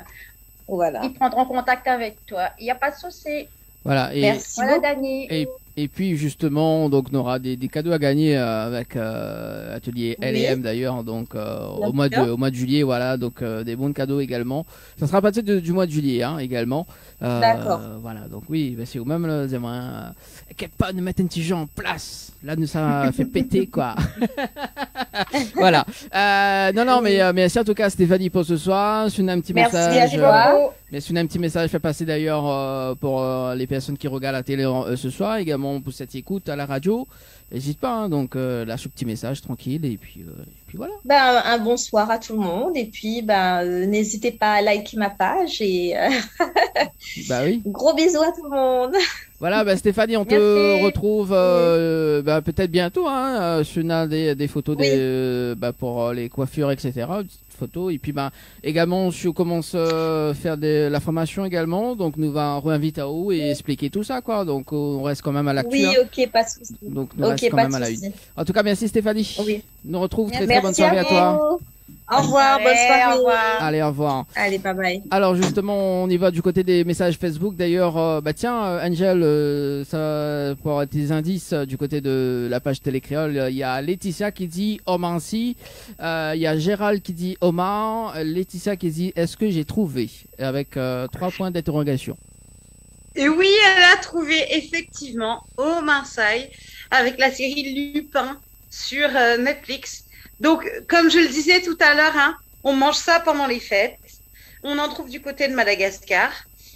Voilà. ils prendront contact avec toi. Il n'y a pas de souci. Voilà. Et, Merci Voilà, beaucoup. Dani. et puis justement, donc on aura des cadeaux à gagner avec Atelier Oui. LM d'ailleurs, donc Bien au mois de juillet, voilà, donc des bons cadeaux également. Ça sera à partir du mois de juillet hein, également. D'accord. Voilà, donc oui, bah, c'est au même là, j'aimerais pas de mettre un petit jeu en place. Là, nous ça fait péter quoi. Voilà. Non, mais merci en tout cas Stéphanie pour ce soir. Je un petit Merci à message. toi. Mais c'est un petit message fait passer d'ailleurs pour les personnes qui regardent la télé ce soir, également pour cette écoute à la radio. N'hésite pas, hein, donc lâche un petit message tranquille et puis voilà. Ben, un bonsoir à tout le monde et puis ben, n'hésitez pas à liker ma page et Bah oui. gros bisous à tout le monde. Voilà, bah Stéphanie, on te Merci. retrouve bah, peut-être bientôt hein, sur des photos Oui. pour les coiffures, etc. Petites photos. Et puis bah, également, si on commence à faire la formation également, donc nous va réinviter à haut et expliquer tout ça, quoi. Donc on reste quand même à l'actu. Oui, hein. ok, pas de souci. Donc nous Ok, reste quand pas même de à la une. souci. En tout cas, merci Stéphanie. Oui. Nous retrouve très Merci bonne soirée à toi. vous. Au revoir, bonne soirée. Au revoir. Allez, au revoir. Allez, bye bye. Alors justement, on y va du côté des messages Facebook. D'ailleurs, bah tiens, Angel, ça pour tes indices du côté de la page Télécréole, il y a Laetitia qui dit Omansi, il y a Gérald qui dit Omar, Laetitia qui dit est-ce que j'ai trouvé avec 3 points d'interrogation. Et oui, elle a trouvé effectivement au Marseille avec la série Lupin sur Netflix. Donc, comme je le disais tout à l'heure, hein, on mange ça pendant les fêtes. On en trouve du côté de Madagascar.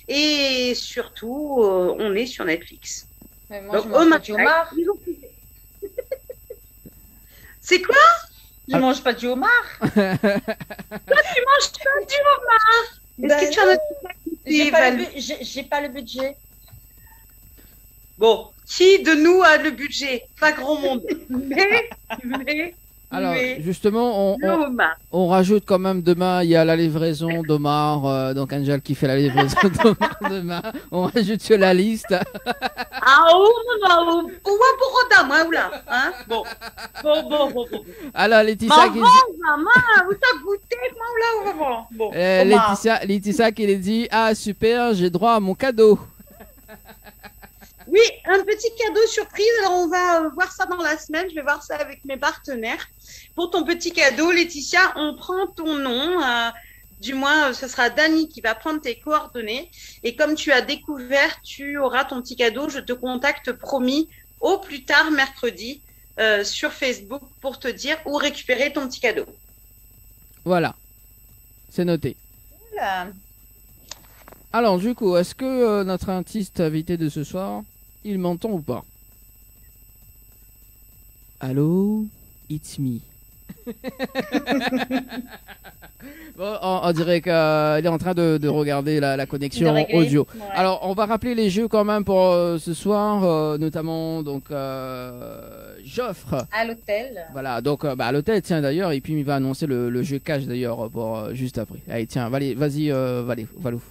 Et surtout, on est sur Netflix. Mais moi, je Donc, au mange pas du Marseille, homard. ils ont trouvé. C'est quoi? Je mange pas du homard. Tu manges pas du homard? Est-ce Ben que tu en as J'ai pas, Val? j'ai pas le budget. Bon, qui de nous a le budget? Pas grand monde. Mais Alors mais justement, le homard. on rajoute quand même demain, il y a la livraison d'Omar, donc Angel qui fait la livraison d'Omar demain. On rajoute sur la liste. Ah, oh, non, non, oh, là, hein? Bon. Alors Laetitia qui Maman, vous t'as goûté, là, bon. Laetitia qui lui dit ah super, j'ai droit à mon cadeau. Oui, un petit cadeau surprise. Alors, on va voir ça dans la semaine. Je vais voir ça avec mes partenaires. Pour ton petit cadeau, Laetitia, on prend ton nom. Du moins, ce sera Dani qui va prendre tes coordonnées. Et comme tu as découvert, tu auras ton petit cadeau. Je te contacte, promis, au plus tard mercredi sur Facebook pour te dire où récupérer ton petit cadeau. Voilà, c'est noté. Voilà. Alors du coup, est-ce que notre artiste invité de ce soir, il m'entend ou pas? Allô, it's me. Bon, on dirait qu'il est en train de regarder la connexion audio. Ouais. Alors, on va rappeler les jeux quand même pour ce soir, notamment donc j'offre. À l'hôtel. Voilà, donc à l'hôtel, tiens d'ailleurs, et puis il va annoncer le jeu cash d'ailleurs pour juste après. Allez, tiens, vas-y, Valou.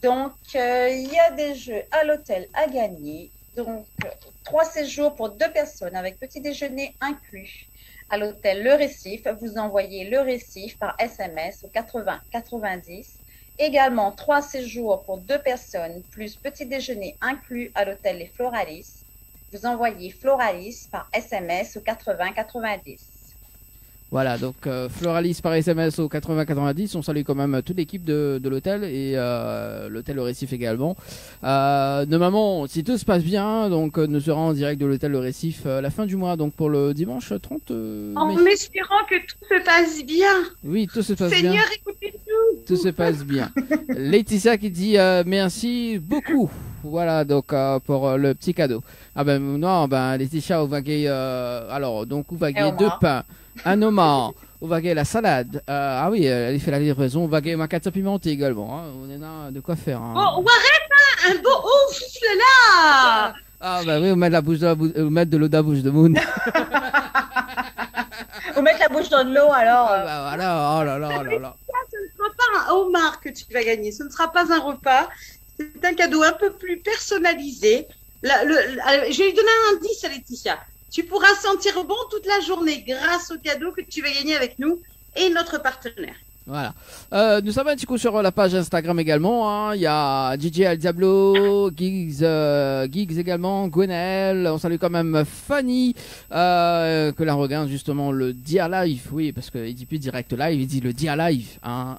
Donc, il y a des jeux à l'hôtel à gagner. Donc, 3 séjours pour 2 personnes avec petit déjeuner inclus. À l'hôtel Le Récif, vous envoyez Le Récif par SMS au 80 90. Également, 3 séjours pour 2 personnes plus petit déjeuner inclus à l'hôtel Les Floralis. Vous envoyez Floralis par SMS au 80 90. Voilà, donc Floralis par SMS au 80-90. On salue quand même toute l'équipe de l'hôtel et l'hôtel Le Récif également. Normalement, si tout se passe bien, donc nous serons en direct de l'hôtel Le Récif la fin du mois, donc pour le dimanche 30 En mai. espérant que tout se passe bien. Oui, tout se passe Seigneur, bien. écoutez-nous. Tout se passe bien. Laetitia qui dit merci beaucoup. Voilà, donc pour le petit cadeau. Ah ben non, ben Laetitia, on va gagner, alors, donc on va gagner 2 pains, un homard, on va gagner la salade. Ah oui, elle fait la livraison, on va gagner ma carte pimentée également. Hein. On en a de quoi faire. Hein. Oh, arrête, un beau ouf là. Ah bah oui, on met de la bouche on met de l'eau de la bouche de Moon. Vous mettez la bouche dans de l'eau alors. Ah bah voilà, oh là là, oh là là. Ce ne sera pas un homard que tu vas gagner, ce ne sera pas un repas. C'est un cadeau un peu plus personnalisé. Je vais lui donner un indice à Laetitia. Tu pourras sentir bon toute la journée grâce au cadeau que tu vas gagner avec nous et notre partenaire. Voilà. Nous sommes un petit coup sur la page Instagram également. Hein. Il y a DJ Al Diablo, Giggs également, Gwenel. On salue quand même Fanny, que l'on regarde justement le Dia Live. Oui, parce qu'il dit plus direct live, il dit le Dia Live. Hein.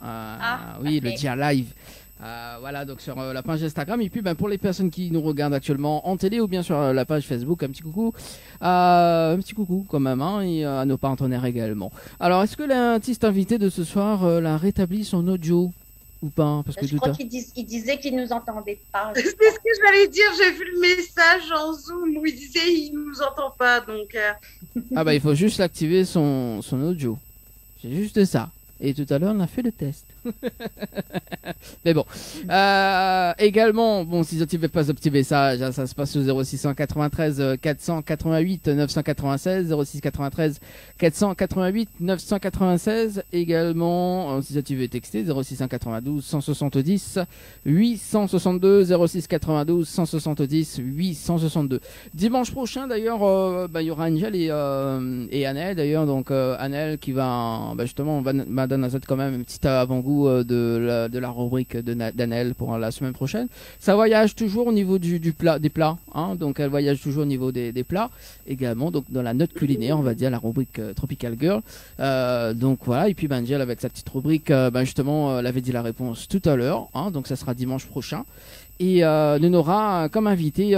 Oui, le Dia Live. Voilà, donc sur la page Instagram. Et puis pour les personnes qui nous regardent actuellement en télé ou bien sur la page Facebook, un petit coucou quand même, hein, et à nos partenaires également. Alors, est-ce que l'artiste invité de ce soir l'a rétabli son audio ou pas? Parce que Je crois qu'il disait qu'il nous entendait pas. C'est ce que j'allais dire, j'ai vu le message en Zoom où il disait il nous entend pas, donc... Ah bah il faut juste l'activer son audio. C'est juste ça. Et tout à l'heure, on a fait le test. Mais bon. Également, bon, si vous n'activez pas ce petit message, hein, ça se passe au 0693 488 996, 0693 488 996. Également, si vous activez texter, 0692 170 862, 0692 170 862. Dimanche prochain, d'ailleurs, il y aura Angel et Annelle, d'ailleurs. Donc, Annelle qui va, justement, m'a donné quand même un petit avant-goût de la rubrique d'Annelle pour la semaine prochaine. Ça voyage toujours au niveau des plats, hein, donc elle voyage toujours au niveau des plats également, donc dans la note culinaire, on va dire la rubrique Tropical Girl. Donc voilà, et puis Angel avec sa petite rubrique, justement, elle avait dit la réponse tout à l'heure, hein, donc ça sera dimanche prochain. Et nous aura comme invité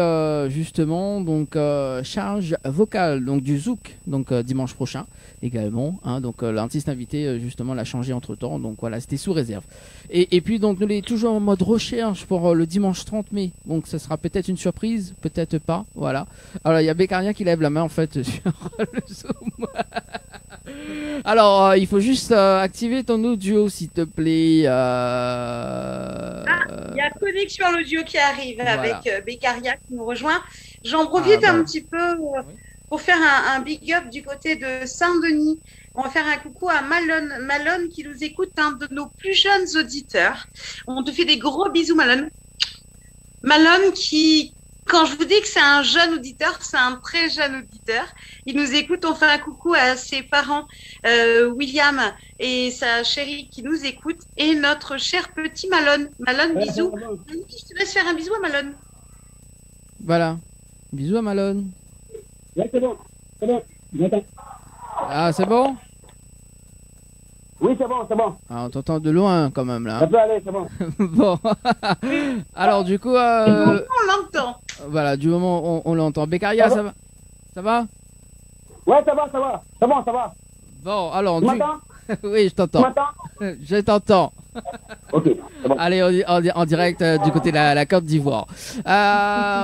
justement donc charge vocale donc du Zouk, donc dimanche prochain également, hein, donc l'artiste invité justement l'a changé entre temps, donc voilà, c'était sous réserve. Et puis donc nous sommes toujours en mode recherche pour le dimanche 30 mai, donc ça sera peut-être une surprise, peut-être pas, voilà. Alors il y a Beccaria qui lève la main en fait sur le Zoom. Alors il faut juste activer ton audio s'il te plaît. Il y a connexion à l'audio qui arrive, voilà, avec Beccaria qui nous rejoint. J'en profite un petit peu pour faire un big up du côté de Saint-Denis. On va faire un coucou à Malone qui nous écoute, un de nos plus jeunes auditeurs. On te fait des gros bisous, Malone. Malone qui, quand je vous dis que c'est un jeune auditeur, c'est un très jeune auditeur. Il nous écoute, on fait un coucou à ses parents, William et sa chérie qui nous écoutent, et notre cher petit Malone. Malone, bisous. Je te laisse faire un bisou à Malone. Voilà. Bisous à Malone. Ouais, c'est bon. C'est bon. J'entends. Ah, c'est bon? Oui, c'est bon, c'est bon. Ah, on t'entend de loin quand même là. Ça peut aller, c'est bon. Bon. Alors du coup... on l'entend. Voilà, du moment on l'entend. Beccaria, ça va? Ça va? Ouais, ça va. C'est bon, ça va. Bon, alors... Tu m'entends? Oui, je t'entends. Tu m'entends? Je t'entends. Ok, c'est bon. Allez, en direct du côté de la Côte d'Ivoire.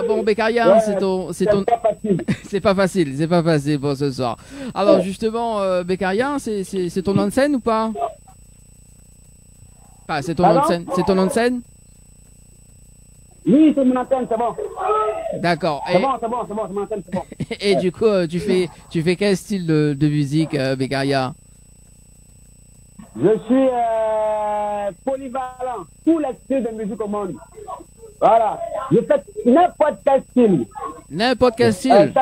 Bon, Beccaria, Ouais, c'est ton, pas facile. c'est pas facile pour ce soir. Alors justement, Beccaria, c'est ton nom de scène ou pas? Pas, c'est ton nom de scène. C'est ton nom de scène? Oui, c'est mon antenne, c'est bon. D'accord. C'est bon, c'est mon antenne, c'est bon. Et du coup, tu fais quel style de musique, Beccaria? Je suis polyvalent, tous les styles de musique au monde. Voilà. Je fais n'importe quel style. N'importe quel style.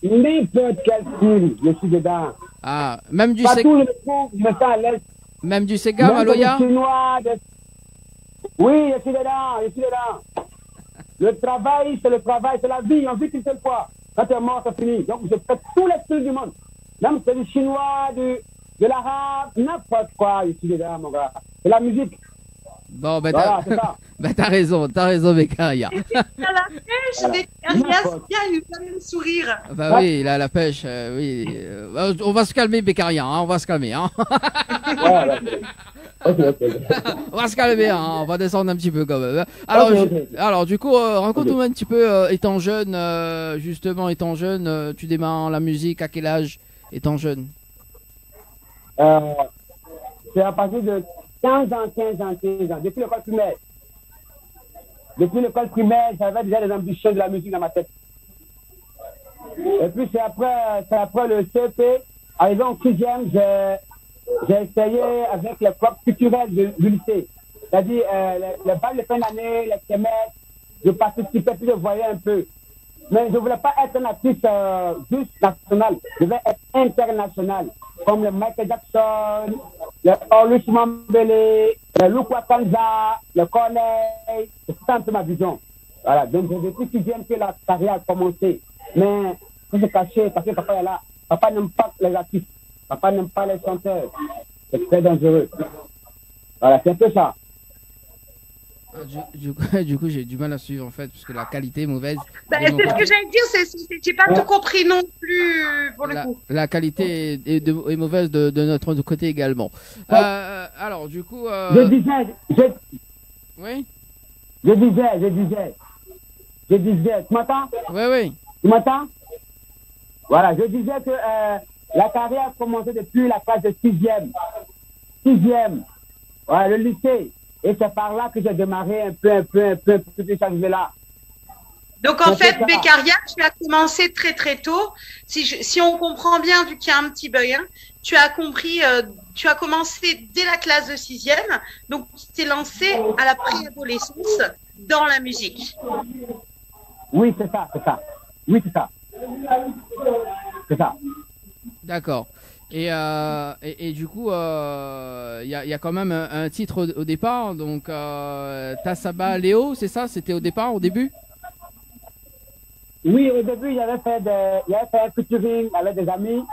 N'importe quel style, je suis dedans. Ah, même du Partout où je me trouve, je me sens à l'aise. même du Sega, Même Maloya? des Chinois, oui, je suis dedans, je suis dedans. Le travail, c'est la vie, on vit qu'une seule fois. Quand tu es mort, c'est fini. Donc, je fais tous les styles du monde. Même c'est du chinois, de l'arabe, n'importe quoi, je suis dedans, mon gars. C'est la musique. Bon, ben Voilà, c'est ça. ben, t'as raison, Beccaria. À la pêche, Beccaria, il y a eu quand même sourire. Bah oui, là, la pêche, oui. On va se calmer, Beccaria, hein, on va se calmer, hein. Ouais. Ok. On va se calmer, hein, on va descendre un petit peu quand même. Alors, Ok. alors du coup, raconte-nous un petit peu, étant jeune, justement, tu démarres la musique à quel âge, étant jeune? C'est à partir de 15 ans. Depuis l'école primaire. Depuis l'école primaire, j'avais déjà des ambitions de la musique dans ma tête. Et puis c'est après le CP, arrivé en 6e, j'ai essayé avec les clubs culturels du lycée. C'est-à-dire les balles de fin d'année, les semestres, je participais, puis je voyais un peu. Mais je ne voulais pas être un artiste juste national, je voulais être international, comme le Michael Jackson, le Orlus Mambele, le Luc Wakanza, le Corneille, c'est un peu ma vision. Voilà, donc j'ai depuis 6e que la carrière a commencé. Mais faut se cacher parce que papa est là. Papa n'aime pas les artistes, papa n'aime pas les chanteurs. C'est très dangereux. Voilà, c'est un peu ça. Du coup, j'ai du mal à suivre en fait, parce que la qualité est mauvaise. Bah, de c'est mon ce côté. que j'allais dire, j'ai pas tout compris non plus pour le coup. La qualité est mauvaise de notre côté également. Ouais. Alors, du coup. Je disais, Oui, je disais, tu m'entends? oui. Tu m'entends? Voilà, je disais que la carrière a commencé depuis la classe de 6e. 6e, voilà, le lycée. Et c'est par là que j'ai démarré un peu, plus arrivé là. Donc en C'est fait, ça. Beccaria, tu as commencé très très tôt. Si on comprend bien, vu qu'il y a un petit bug, hein, tu as commencé dès la classe de 6e. Donc tu t'es lancé à la préadolescence dans la musique. Oui, c'est ça. Oui, c'est ça. C'est ça. D'accord. Et du coup, il y a quand même un titre au départ. Donc, Tassaba Léo, c'est ça? C'était au départ, au début? Oui, au début, j'avais fait un featuring avec des amis.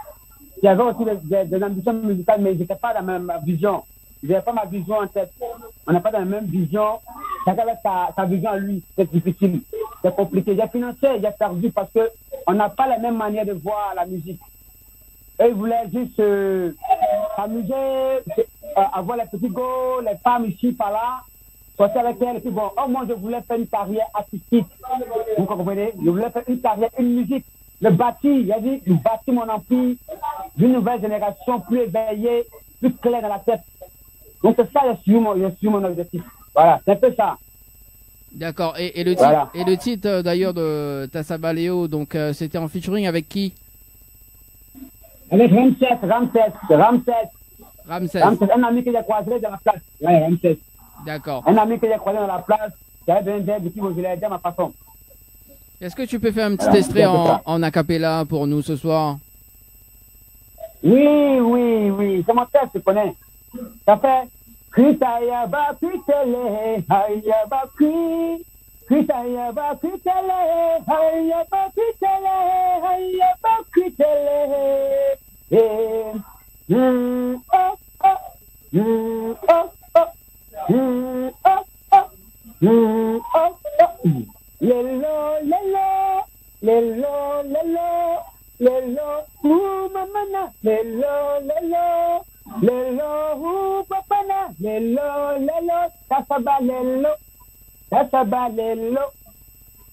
Il y avait aussi des ambitions musicales, mais ils n'étaient pas dans la même vision. Ils n'avaient pas ma vision en tête. On n'a pas dans la même vision. Chacun avait sa vision à lui. C'est difficile. C'est compliqué. J'ai financé, j'ai perdu parce qu'on n'a pas la même manière de voir la musique. Eux, ils voulaient juste s'amuser, avoir les petits go, les femmes ici, par là, sortir avec elles. Et puis bon, moi, je voulais faire une carrière artistique. Vous comprenez? Je voulais faire une carrière, une musique. Le bâti, il a dit, bâtir mon empire d'une nouvelle génération plus éveillée, plus claire dans la tête. Donc c'est ça, je suis mon objectif. Voilà, c'est un peu ça. D'accord. Et le titre, Voilà. d'ailleurs de Tassaba Léo, donc c'était en featuring avec qui? Avec Ramsès, Ramsès. un ami que j'ai croisé dans la place. Ouais, Ramsès. D'accord. Un ami que j'ai croisé dans la place, qui avait besoin d'aide, et puis je l'ai aidé à ma façon. Est-ce que tu peux faire un petit Voilà, extrait c'est un peu ça. en acapella pour nous ce soir? Oui, c'est mon tête, tu connais. Ça fait Kritayaba Kritele, Hayaba Kri, Kritayaba Kritele, Hayaba Kritele, Hayaba Kritele. Lelo, ooh, mamana, lelo, ooh, papana, lelo, lelo, tasaba lelo, tasaba lelo,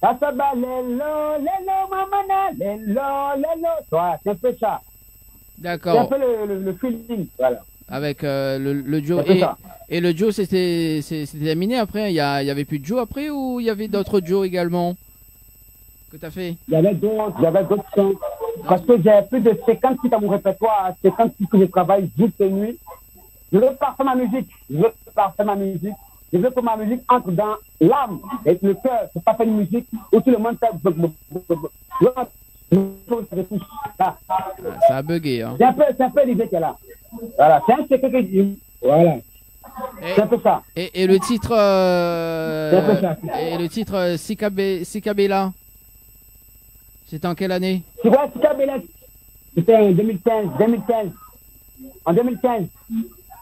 tasaba lelo, lelo, mamana, lelo, lelo. Voilà, c'est un peu ça. C'est un D'accord. peu le feeling, voilà. Avec le Joe. C'est un peu ça. Et le Joe, c'était terminé après? Il y avait plus de Joe après ou il y avait d'autres Joe également que t'as fait? Il y avait d'autres sons. Parce que j'ai plus de 50 titres à mon répertoire, 50 titres que je travaille jour et nuit. Je veux parfaire ma musique. Je veux parfaire ma musique. Je veux que ma musique entre dans l'âme et le cœur. C'est pas faire une musique où tout le monde fait. Ça a bugué. Hein. C'est un peu l'idée qu'elle a. Voilà, c'est un secret que je dis. Voilà. C'est un peu ça. Et le titre. C'est un peu ça. Et le titre Sikabela. C'était en quelle année? Tu vois, c'était en 2015. En 2015.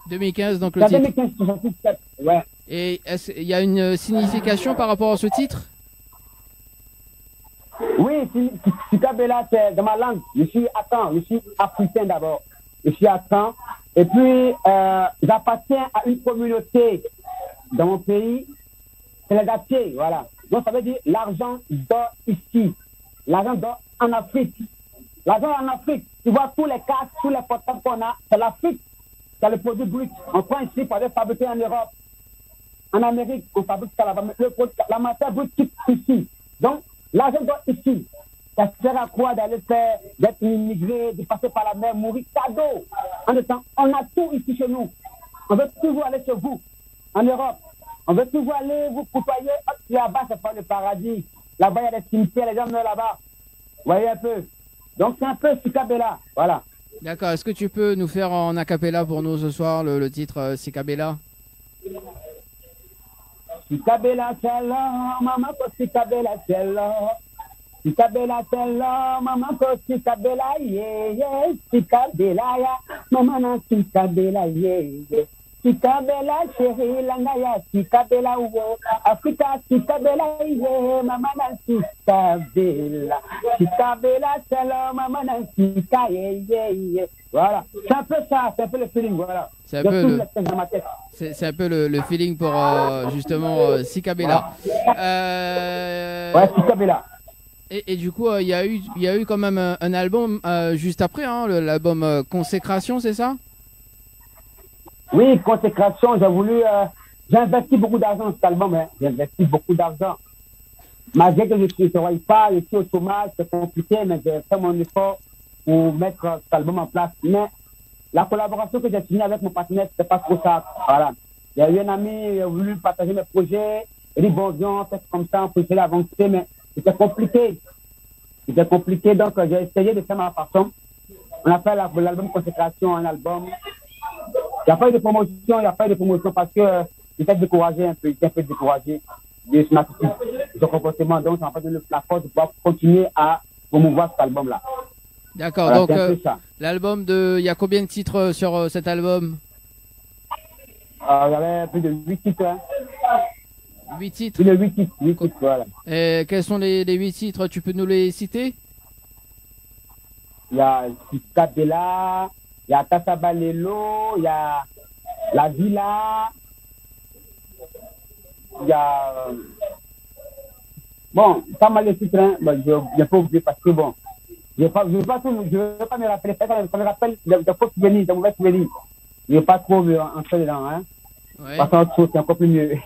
2015, donc le C'est en titre. 2015 que j'ai sorti Sikabela. Ouais. Et est-ce il y a une signification par rapport à ce titre? Oui, Sikabela, c'est dans ma langue. Je suis Akan, je suis africain d'abord. Je suis Akan. Et puis, j'appartiens à une communauté dans mon pays. C'est les Gatiers, voilà. Donc, ça veut dire l'argent dort ici. L'argent dort en Afrique. L'argent en Afrique. Tu vois, tous les casques, tous les portables qu'on a, c'est l'Afrique. C'est le produit brut. On prend ici pour aller fabriquer en Europe. En Amérique, on fabrique ça là-bas. La matière brute quitte ici. Donc, l'argent dort ici. Ça sert à quoi d'aller faire, d'être immigré, de passer par la mer, mourir cadeau? En même temps, on a tout ici chez nous. On veut toujours aller chez vous, en Europe. On veut toujours aller vous côtoyer. Là-bas, c'est pas le paradis. Là-bas, il y a des cimetières, les gens meurent là-bas. Vous voyez un peu. Donc, c'est un peu Sikabela. Voilà. D'accord. Est-ce que tu peux nous faire en acapella pour nous ce soir le titre Sikabela? Sikabela, c'est là, maman, Sikabela, c'est là. Sikabela, c'est là, maman, Sikabela, yeah, yeah. Sikabela, ya, maman, Sikabela, yeah, yeah. Sikabela, chérie, langaya, Sikabela, wo. Africa, Sikabela, yeah, maman, Sikabela. Sikabela, c'est là, maman, Sikabela, yeah, yeah, yeah. Voilà. C'est un peu ça, c'est un peu le feeling, voilà. C'est un peu dans ma tête. c'est un peu le feeling pour justement Sikabela. Ouais, Sikabela. Et du coup, il y a eu quand même un album juste après, hein, l'album Consécration, c'est ça? Oui, Consécration, j'ai investi beaucoup d'argent dans cet album, hein. J'ai investi beaucoup d'argent. Malgré que je ne travaille pas, je suis au chômage, c'est compliqué, mais j'ai fait mon effort pour mettre cet album en place. Mais la collaboration que j'ai signée avec mon partenaire, c'était pas trop ça. Voilà. Il y a eu un ami qui a voulu partager mes projets. Il dit, bon, viens, faites comme ça, on peut essayer d'avancer, mais c'était compliqué. C'était compliqué, donc j'ai essayé de faire ma façon. On a fait l'album Consécration, un album. Il n'y a pas eu de promotion, parce que j'étais découragé un peu, j'étais un peu découragé de son attitude, de son comportement. Donc, ça m'a pas donné la force de pouvoir continuer à promouvoir cet album-là. D'accord, Voilà, donc c'est un peu ça. l'album il y a combien de titres sur cet album? Il y avait plus de 8 titres. Hein. 8 titres. Plus de 8 titres, voilà. Et quels sont les 8 titres? Tu peux nous les citer? Il y a Sikabela, il y a Tasabalelo, il y a La Villa, il y a... Bon, pas mal de titres, hein. Bon, je n'ai pas oublié parce que bon, je ne veux pas me rappeler, ça me rappelle de faux souvenirs, de mauvais souvenirs. Je ne veux pas trop entrer dedans, hein. Ouais. Parce que c'est encore plus mieux.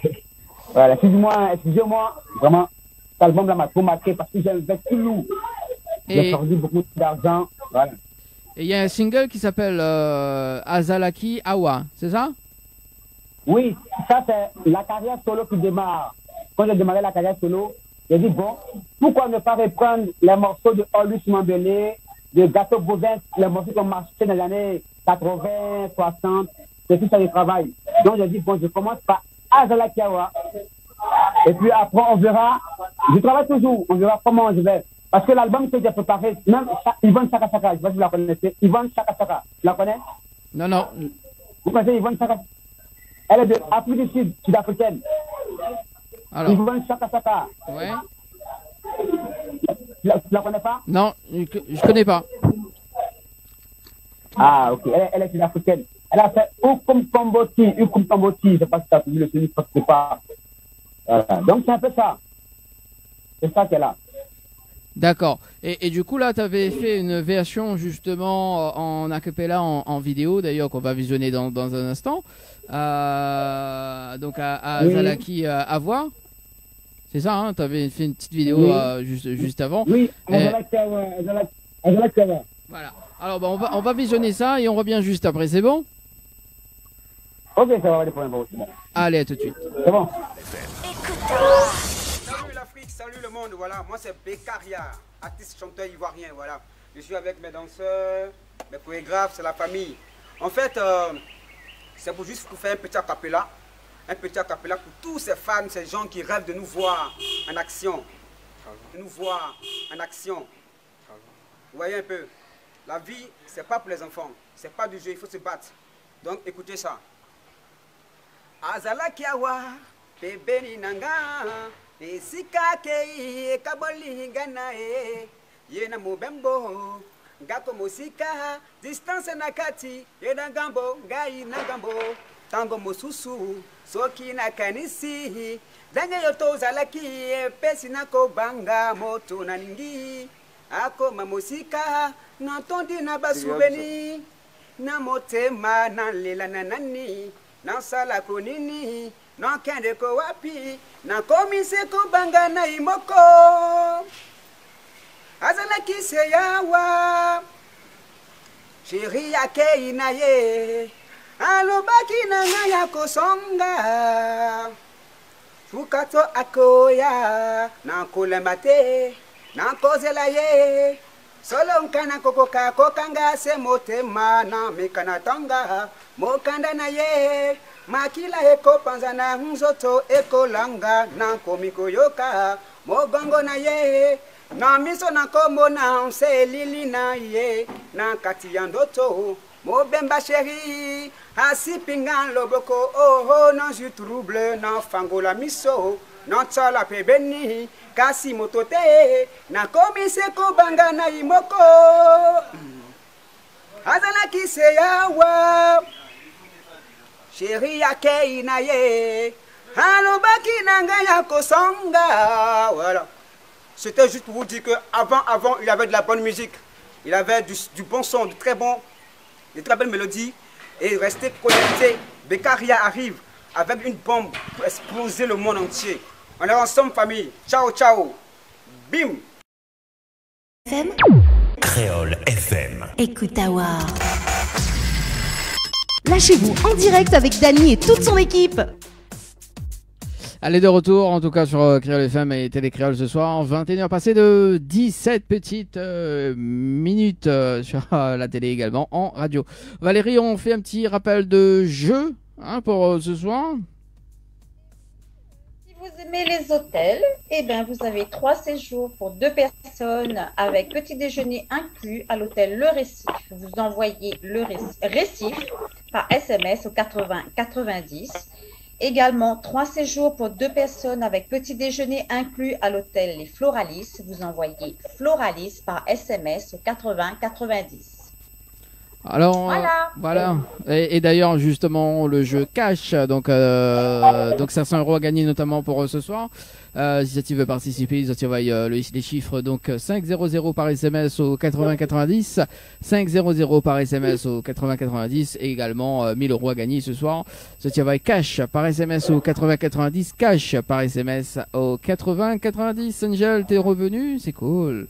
Voilà, excusez-moi, vraiment, cet album-là m'a trop marqué parce que j'ai investi lourd. J'ai perdu beaucoup d'argent, voilà. Et il y a un single qui s'appelle Azalaki Awa, c'est ça? Oui, ça c'est la carrière solo qui démarre. Quand j'ai démarré la carrière solo, j'ai dit bon, pourquoi ne pas reprendre les morceaux de Olus Mambélé, de Gâteau Bovin, les morceaux qui ont marché dans les années 80, 60, c'est tout ça le travail. Donc j'ai dit bon, je commence par Azalaki Awa. Et puis après on verra, je travaille toujours, on verra comment je vais. Parce que l'album que j'ai préparé, même Yvonne Chaka Chaka, je ne sais pas si vous la connaissez. Yvonne Chaka Chaka, tu la connais? Non, non. Vous connaissez Yvonne Chaka? Elle est de Afrique du Sud, sud-africaine. Alors. Yvonne Chaka Chaka. Ouais. Tu la connais pas? Non, je connais pas. Ah, ok. Elle est sud-africaine. Elle a fait Ukum Tomboti, je sais pas si tu as vu le film, je sais pas. Voilà. Donc c'est un peu ça. C'est ça qu'elle a. D'accord. Et du coup, là, tu avais fait une version justement en acapella, en vidéo, d'ailleurs, qu'on va visionner dans un instant. Donc à Oui. Zalaki à voir. C'est ça, hein? Tu avais fait une petite vidéo Oui. juste avant. Oui, Et- Voilà. Alors, bah, on va visionner ça et on revient juste après, c'est bon? Ok, ça va, les problèmes, c'est bon. Allez, à tout de suite. C'est bon. Salut l'Afrique, salut le monde, voilà, moi c'est Beccaria, artiste chanteur ivoirien, voilà. Je suis avec mes danseurs, mes chorégraphes, c'est la famille. En fait, c'est pour juste pour faire un petit acapella pour tous ces fans, ces gens qui rêvent de nous voir en action. De nous voir en action. Vous voyez un peu, la vie, c'est pas pour les enfants, c'est pas du jeu, il faut se battre. Donc écoutez ça. Azala kiawa, bebeni nanga, esika kei kaboli ngana yena mubembo, ngako musika, distance nakati, yena gambo, ngai na gambo, tango mususu, soki nakanisi, zange yoto zalaki, pesi nako banga moto naningi, ako mamusika, nantondi na basubeni, na motema na lela na nani. Na sala konini, na kende ko wapi, na komise ko banga na imoko. Azala kise yawa, shiri yake inaye, alobaki na ngaya kosonga. Fukato akoya, na kulemate, na kozela ye. Solo nkana kokoka kokanga se motema na mikana tonga mokanda na ye makila eko panza na nzoto eko langa na komiko yoka mogongo na ye na miso na kombo na se lili na ye na kati ya ndoto mobemba chéri asipinga loboko oh non je trouble na fangola miso non tsala pebeni kasi motote na komise ko banga na imoko azala kise yawa chéri yake inaye alobaki nanga ya kosonga. Voilà, c'était juste pour vous dire que avant il y avait de la bonne musique, il avait du bon son, de très belles mélodies et restez connectés. Beccaria arrive avec une bombe pour exploser le monde entier. On est ensemble, famille. Ciao, ciao. Bim. FM. Créole FM. Écoutawa. Lâchez-vous en direct avec Dany et toute son équipe. Allez, de retour en tout cas sur Créole FM et Télé Créole ce soir, 21h passées de 17 petites minutes sur la télé également en radio. Valérie, on fait un petit rappel de jeu pour ce soir. Si vous aimez les hôtels, eh bien, vous avez 3 séjours pour 2 personnes avec petit déjeuner inclus à l'hôtel Le Récif. Vous envoyez le Récif par SMS au 80 90. Également, 3 séjours pour 2 personnes avec petit déjeuner inclus à l'hôtel Les Floralis. Vous envoyez Floralis par SMS au 80 90. Alors, voilà. Et d'ailleurs, justement, le jeu cash, donc 500 € à gagner notamment pour ce soir. Si tu veux participer, tu envoies les chiffres, donc 500 par SMS au 80 90, 500 par SMS au 80 90 et également 1000 € à gagner ce soir. Tu envoies cash par SMS au 80 90, cash par SMS au 80 90. Angel, t'es revenu, c'est cool.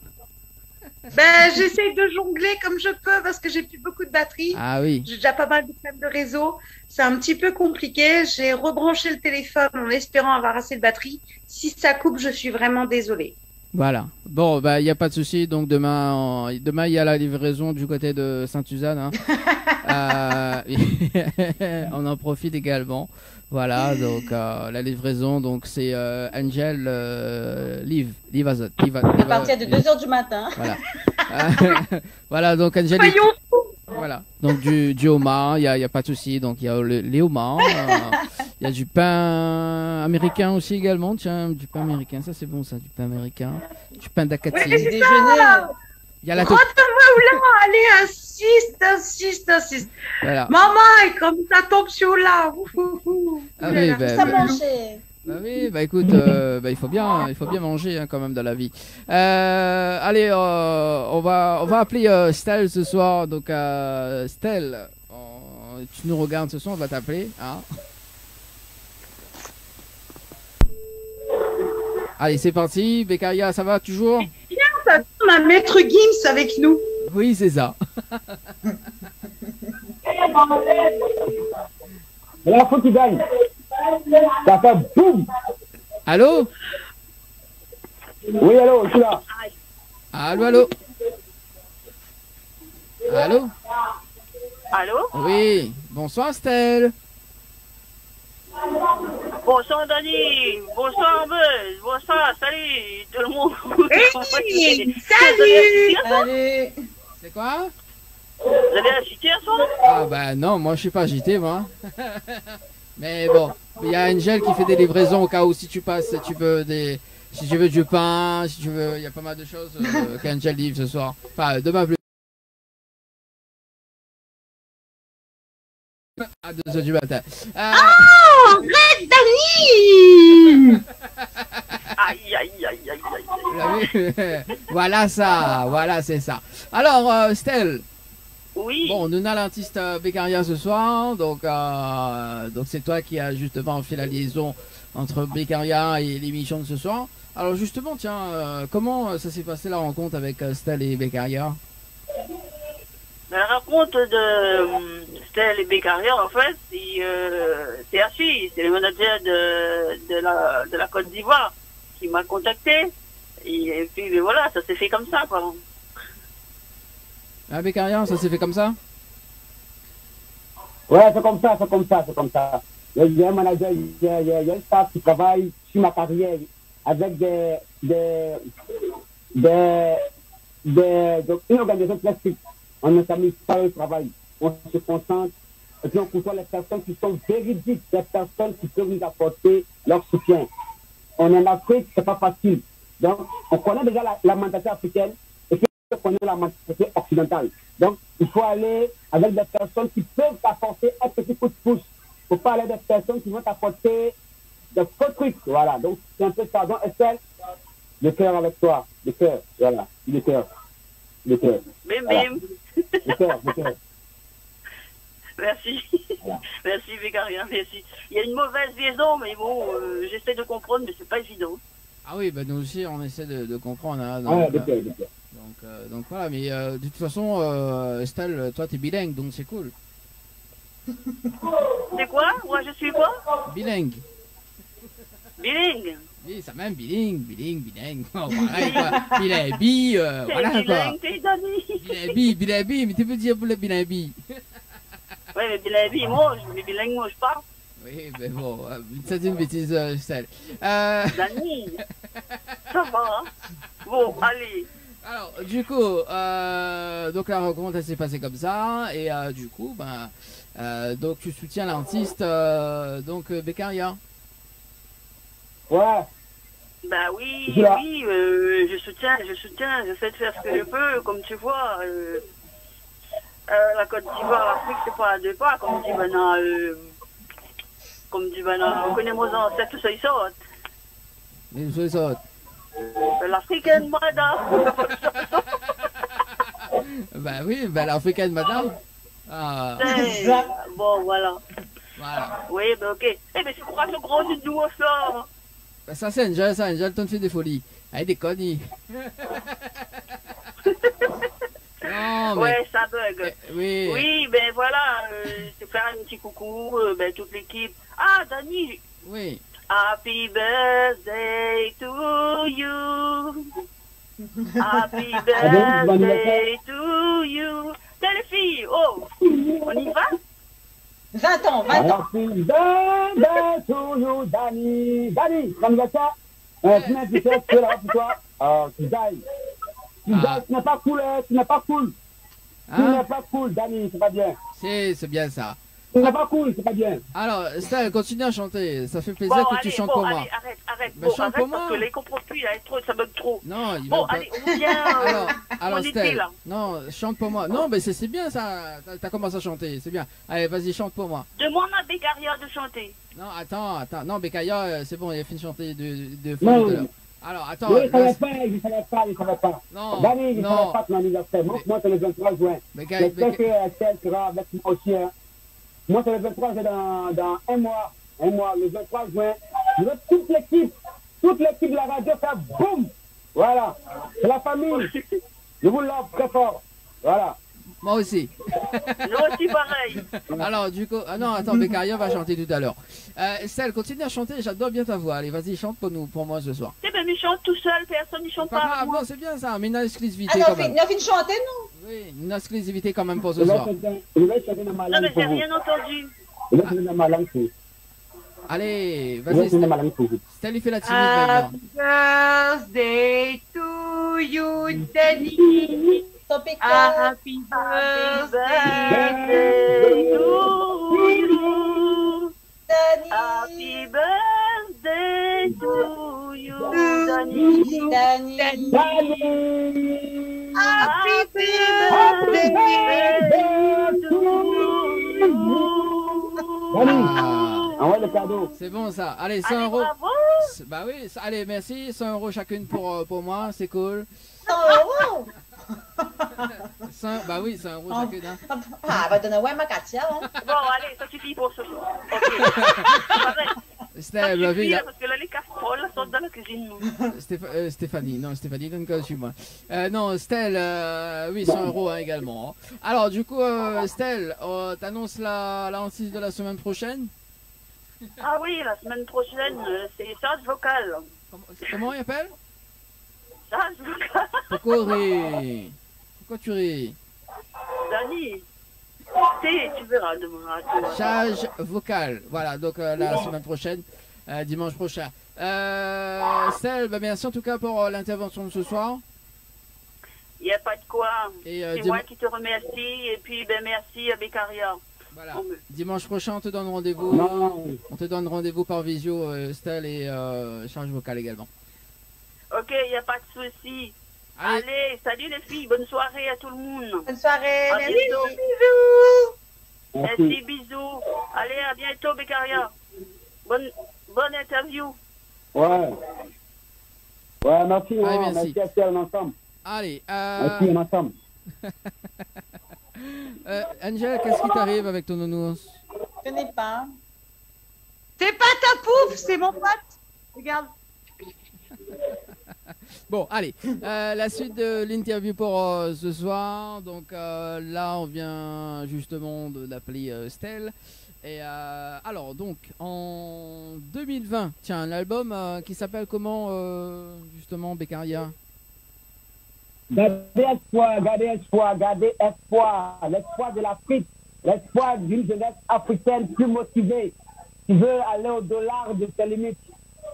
Ben, j'essaye de jongler comme je peux parce que j'ai plus beaucoup de batterie. Ah oui. J'ai déjà pas mal de problèmes de réseau. C'est un petit peu compliqué. J'ai rebranché le téléphone en espérant avoir assez de batterie. Si ça coupe, je suis vraiment désolée. Voilà. Bon, bah, il n'y a pas de souci. Donc, demain, il y a la livraison du côté de Sainte-Suzanne. Hein. On en profite également. Voilà. Donc, la livraison, donc, c'est Angel Live Azot. À partir de 2h du matin. Voilà. Voilà. Donc, Angel. Voilà. Donc, du homard, il y a pas de souci. Donc, il y a les homards. Il y a du pain américain aussi également. Tiens, du pain américain. Ça, c'est bon, ça. Du pain américain. Du pain d'Akati. Oui, c'est ça. Il y a la Allez, insiste. Voilà. Maman, et comme ça tombe sur là. Ah oui, Ça manger. bah oui, bah écoute, il faut bien manger hein, quand même dans la vie. Allez, on va appeler Stell ce soir. Donc Stell, tu nous regardes ce soir, on va t'appeler. Hein. Allez, c'est parti. Beccaria, ça va toujours? On a Maître Gims avec nous. Oui, c'est ça. La faute qui gagne. Ça fait boum. Allô? Oui, allô, je suis là. Allô? Allô? Allô? Oui, bonsoir Stell. Bonsoir Dani, bonsoir Buzz, bonsoir, salut tout le monde. Hey, salut. Allez. C'est quoi? Vous avez assisté à ça? Ah bah non, moi je suis pas agité moi. Mais bon, il y a Angel qui fait des livraisons au cas où si tu passes, si tu veux du pain, si tu veux, il y a pas mal de choses qu'Angel livre ce soir. Enfin, demain plus. À 2h du matin. Oh, Red Dani. Aïe. Voilà ça, voilà c'est ça. Alors Stell. Oui. Bon, nous avons l'artiste Beccaria ce soir, donc c'est toi qui as justement fait la liaison entre Beccaria et l'émission de ce soir. Alors justement, tiens, comment ça s'est passé la rencontre avec Stell et Beccaria? La rencontre de Stell et Beccaria, en fait, c'est Assis, c'est le manager de la Côte d'Ivoire qui m'a contacté. Et puis voilà, ça s'est fait comme ça, quoi. Ah, Beccaria, ça s'est fait comme ça? Ouais, c'est comme ça. Il y a un manager, il y a un staff qui travaille sur ma carrière avec une organisation classique. On ne s'amuse pas au travail. On se concentre et puis on côtoie les personnes qui sont véridiques, les personnes qui peuvent nous apporter leur soutien. On est en Afrique, c'est pas facile. Donc, on connaît déjà la mentalité africaine et puis on connaît la mentalité occidentale. Donc, il faut aller avec des personnes qui peuvent t'apporter un petit coup de pouce. Il ne faut pas aller avec des personnes qui vont t'apporter des faux trucs. Voilà, donc c'est un peu ça. Donc, Estelle, le cœur avec toi. Le cœur, voilà, le cœur. Bim, Voilà. bim. Le cœur. Merci. Voilà. Merci Beccaria, merci. Il y a une mauvaise liaison, mais bon, j'essaie de comprendre, mais c'est pas évident. Ah oui, bah nous aussi on essaie de comprendre. Hein, Le cœur. donc voilà, mais de toute façon, Stell, toi t'es bilingue, donc c'est cool. C'est quoi? Moi je suis quoi? Bilingue. Bilingue. Oui, ça même bilingue. Oh, voilà, quoi. Bilingue, voilà quoi. Bilingue, t'es Dani. Bilingue, mais tu peux dire pour le bilingue. Ouais, mais bilingue, moi, je parle. Oui, mais bon, c'est une bêtise, Stell. Dani, ça va. Hein? Bon, allez. Alors, du coup, donc la rencontre elle s'est passée comme ça, et du coup, donc tu soutiens l'artiste, donc Beccaria. Ouais. Bah oui, je soutiens, j'essaie de faire ce que je peux, comme tu vois. La Côte d'Ivoire, l'Afrique, c'est pas à deux pas, comme dit Bana, on connaît nos ancêtres, ça y saute. Mais je saute. L'Africaine, madame. Bah oui, l'Africaine, madame. Ah. Bon, voilà. Voilà. Oui, bah ok. Eh, mais c'est quoi ce gros du nouveau ça? Bah, ça c'est Angel, t'en fait des folies. Elle déconne. Non, mais... Ouais, ça bug. Oui. Oui, ben voilà, c'est faire un petit coucou, toute l'équipe. Ah, Dani. Oui. Happy birthday to you. Happy birthday to you. Quelle fille? Oh, on y va? 20 ans. Happy birthday to you, Dani. Dani, comme ça, tu m'as dit que tu es là pour toi. Tu dailles. Tu n'es pas cool, tu n'es pas cool. Tu n'es pas cool, Dani, c'est pas bien. C'est bien ça. Tu n'es pas cool, c'est pas bien. Alors, Stell, continue à chanter. Ça fait plaisir que tu chantes pour moi. Arrête. Chante pour moi. Parce que les comprends plus, ça bug trop. Non, il bon, va allez, on vient. alors mon été, Stell, là. non, chante pour moi. Non, mais c'est bien ça. T'as commencé à chanter, c'est bien. Allez, vas-y, chante pour moi. Demande à Beccaria de chanter. Non, attends. Non, Bekaya, c'est bon, il a fini de chanter de Non. tout à l'heure. Alors, attends. Oui, il ne là, savait pas. Non, Dani, il ne non. savait pas que mon anniversaire. Moi, c'est le 23 juin. Bekaya, J'espère que Estelle sera avec moi aussi. Hein. Moi, c'est le 23 juin dans un mois. Le 23 juin. Je veux toute l'équipe de la radio faire boum. Voilà. C'est la famille. Je vous love très fort. Voilà. moi aussi. Nous aussi, pareil. Alors, du coup, ah non, attends, Bekaya va chanter tout à l'heure. Estelle, continue à chanter, j'adore bien ta voix. Allez, vas-y, chante pour moi ce soir. C'est bien, il chante tout seul, personne n'y chante Pas pas. grave, non, c'est bien ça, mais une exclusivité Ah, quand non, même. on a fini de chanter, non? Oui, une exclusivité quand même pour Je ce soir. vais chanter dans ma Non, langue mais pour j'ai vous. rien entendu. Je vais chanter dans ma langue pour vous. Allez, Je vais vas-y, chanter dans ma langue pour vous. Stell, il fait la timide maintenant. Happy birthday to you, Danny. Topic. Happy Happy birthday. birthday to you. Dani. Happy birthday to you, Danny. Dani. Dani! Happy Happy birthday to you. Dani! Envoie le cadeau. C'est bon ça. Allez, 100 Allez, euros. bravo. Bah oui, allez, merci. 100 euros chacune pour moi, c'est cool. 100 euros. Bah oui, 100 euros chacune. Hein. Ah, va donner ouais ma Katia. Hein. Bon, allez, ça suffit pour ce soir. Ok. Stell, Ça bah suffit, oui, hein, parce que là, les casseroles sortent dans la cuisine. nous. Stéphanie, non, Stéphanie, donne que suis moi. Non, Stell, oui, 100 euros hein, également. Hein. Alors, du coup, Stell, t'annonces la hantise de la semaine prochaine. Ah oui, la semaine prochaine, c'est charge vocale. Comment il appelle? Charge vocale. Pourquoi tu ris? Dani, tu verras demain. Charge vocale. Voilà, donc la semaine prochaine, dimanche prochain. Stell, bah, merci en tout cas pour l'intervention de ce soir. Il n'y a pas de quoi. Et, C'est moi qui te remercie. Et puis, ben, merci à Beccaria. Voilà. Dimanche prochain, on te donne rendez-vous. Non. On te donne rendez-vous par visio, Stell, et charge vocale également. Ok, il n'y a pas de souci. Allez. Allez, salut les filles. Bonne soirée à tout le monde. Bonne soirée. À Merci. bientôt. Bisous. Merci, bisous. Allez, à bientôt, Beccaria. Bonne interview. Ouais. Ouais, merci. Ouais, Hein. merci. Merci à Estelle, ensemble. Allez, Merci, on ensemble. Angel, qu'est-ce qui t'arrive avec ton nounours? Je connais pas. C'est pas ta pouf, c'est mon pote. Regarde. Bon, allez, la suite de l'interview pour ce soir. Donc là, on vient justement d'appeler Stell. Et alors, donc, en 2020, tiens, un album qui s'appelle comment, justement, Beccaria? Gardez espoir, l'espoir de l'Afrique, l'espoir d'une jeunesse africaine plus motivée, qui veut aller au-delà de ses limites,